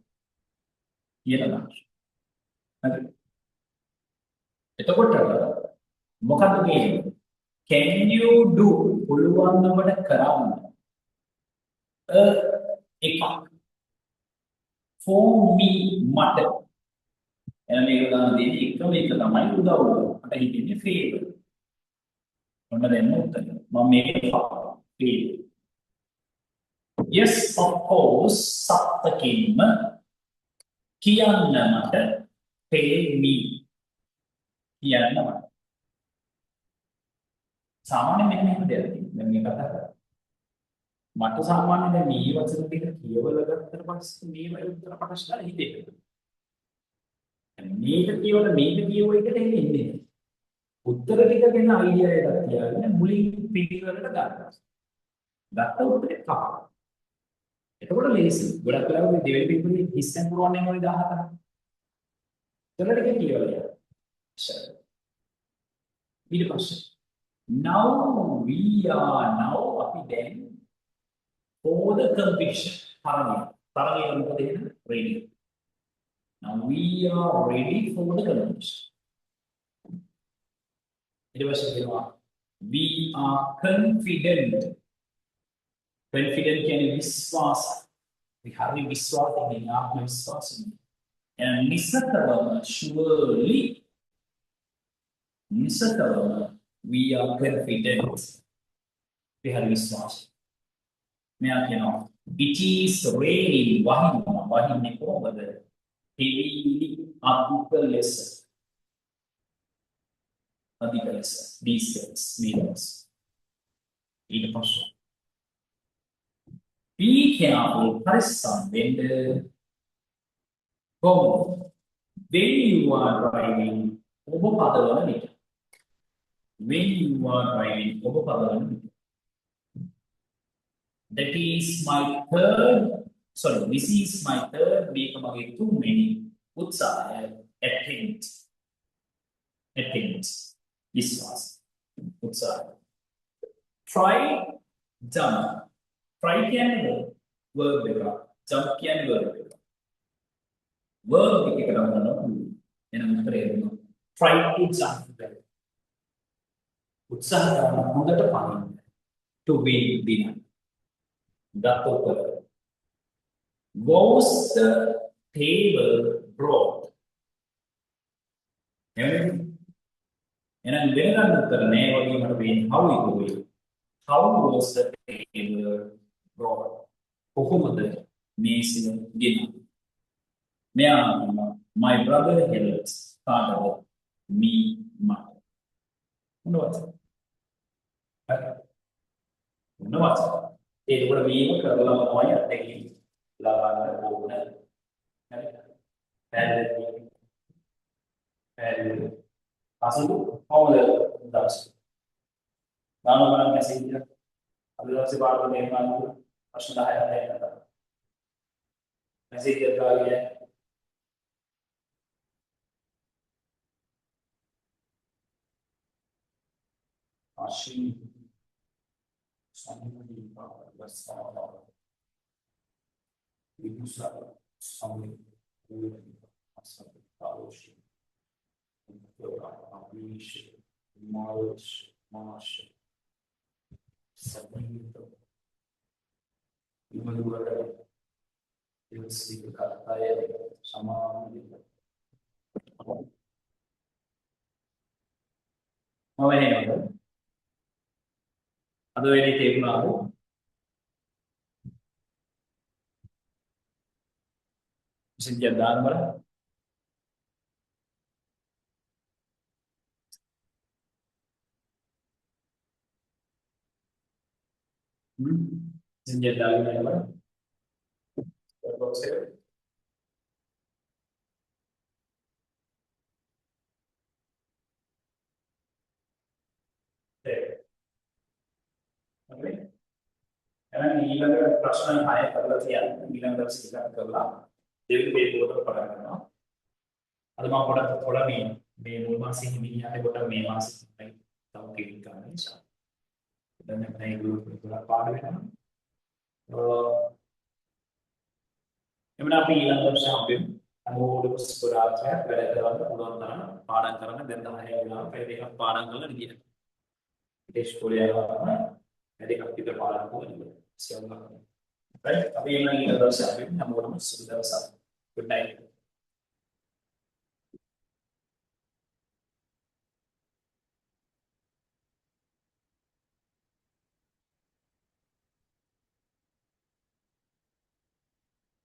කියන දාශ. හරි. එතකොට මොකක්ද කියන්නේ? Can you do පුළුවන් අපට කරන්න එකක් for me මට. එහෙනම් මේක ගන්න දෙන්නේ එකම එක තමයි උදව් කරනවා. මට හිතෙන්නේ favor. ඔන්න දැන් උත්තර. මම මේක favor. Yes of course සත්තකින්ම කියන්න මට pay me කියන්න මට. සාමාන්‍යයෙන් මෙන්න මෙහෙම දෙයක් තියෙනවා. දැන් මේ කතා කරා. මට සාමාන්‍යයෙන් දැන් මේ වචන ටික කියවලා ගත්තට පස්සේ මේ වගේ උත්තර ප්‍රකාශ කරලා හිතෙන්නේ. මේක කියවල මේක කියව එකට එන්නේ නැහැ. උත්තර ටික ගැන අයිඩියා එකක් තියාගෙන මුලින් පිළිවෙලට ගන්නවා. ගත්ත උත්තරේ තමයි. එතකොට ලේසි. ගොඩක් වෙලාවට දෙවෙනි පිටුවේ හිස්සෙන් පුරවන්නේ මොනවද 14. උත්තර ටික කියවලා යන්න. ඊට පස්සේ now we are now අපි දැන් for the competition තරගය මොකද කියන්නේ ready. Now we are ready for the competition. ඊට පස්සේ කියනවා we are confident. Confident කියන්නේ විශ්වාස. we have විශ්වාසයෙන් ආත්ම විශ්වාසයෙන්. and නිසතවම surely නිසතවම we are confident. we have විශ්වාස. මෙයා කියනවා it is raining වහින්නේ කොහොමද? heavily අධික ලෙස these ඊට පස්සේ be careful පරිස්සම් වෙන්න කොහොමද? when you are driving ඔබ පදවන විට when you are driving ඔබ පදවන විට that is my third this is my third මේක මගේ තුන්වෙනි උත්සාහය attempt විශ්වාස උත්සාහය try jump try කියන්නේ verb එක jump කියන්නේ verb එක verb එක කරනවා එනම් උත්තරේ එනවා try to jump උත්සාහ කරන හොඳට පනින්න to win දින දතෝකර was the table brought එහෙනම් වෙනකන් උත්තර නෑ වගේ මට වෙන්නේ how was the table brought කොහොමද මේසය ගෙනුනේ මෙයා my brother helped father me mother මොනවද ඒකවල මේක කරලා තමයි අත්දැකීම් ලබන්න ඕන හරි පැහැදිලි අසුදු කොහොමද දාස් නාමකරණ මෙසේජ් එක අද දවසේ පාඩම දෙන්නා ප්‍රශ්න 10ක් දෙන්නා මෙසේජ් එක ගාවිය අශී සම්මුති වස්තාව විදුසාව සම්මුති අසත් පාලෝෂි Amish, March, Sabino, Imadura, Ilsi, Kataya, Saman. How many of them? Other way to take now. Cynthia Danmara. Senjata apa? Boxer. Oke. Karena ඊළඟ ප්‍රශ්න 6 කරලා තියන්න. ඊළඟ දවසේ ඉස්සරහ කරලා දෙවි පේපර් එකට පටන් ගන්නවා. අද මම පොඩක් මේ මුල් මාසෙ හිමියාට කොට මේ මාසෙ තමයි තව ක්ලික් කරන්න නිසා. දැන් මේ ගෲප් එක පාඩ වෙනවා. එමුනා අපි ඊළඟ දවසේ හම්බෙමු. අනුමෝදක සුරාත්‍රයක් වැඩ කරන්න පුළුවන් තරම් පාඩම් කරන්න දැන් 10 වෙනවා. පැය දෙකක් පාඩම් කරලා ඉඳින්න. ඉස්කෝලේ යනවා වැඩි එකක් විතර පාඩම් කරලා සියල්ල කරනවා. right අපි ඊළඟ දවසේ හම්බෙමු. අනුමෝදක සුරාත්‍රයක්. good night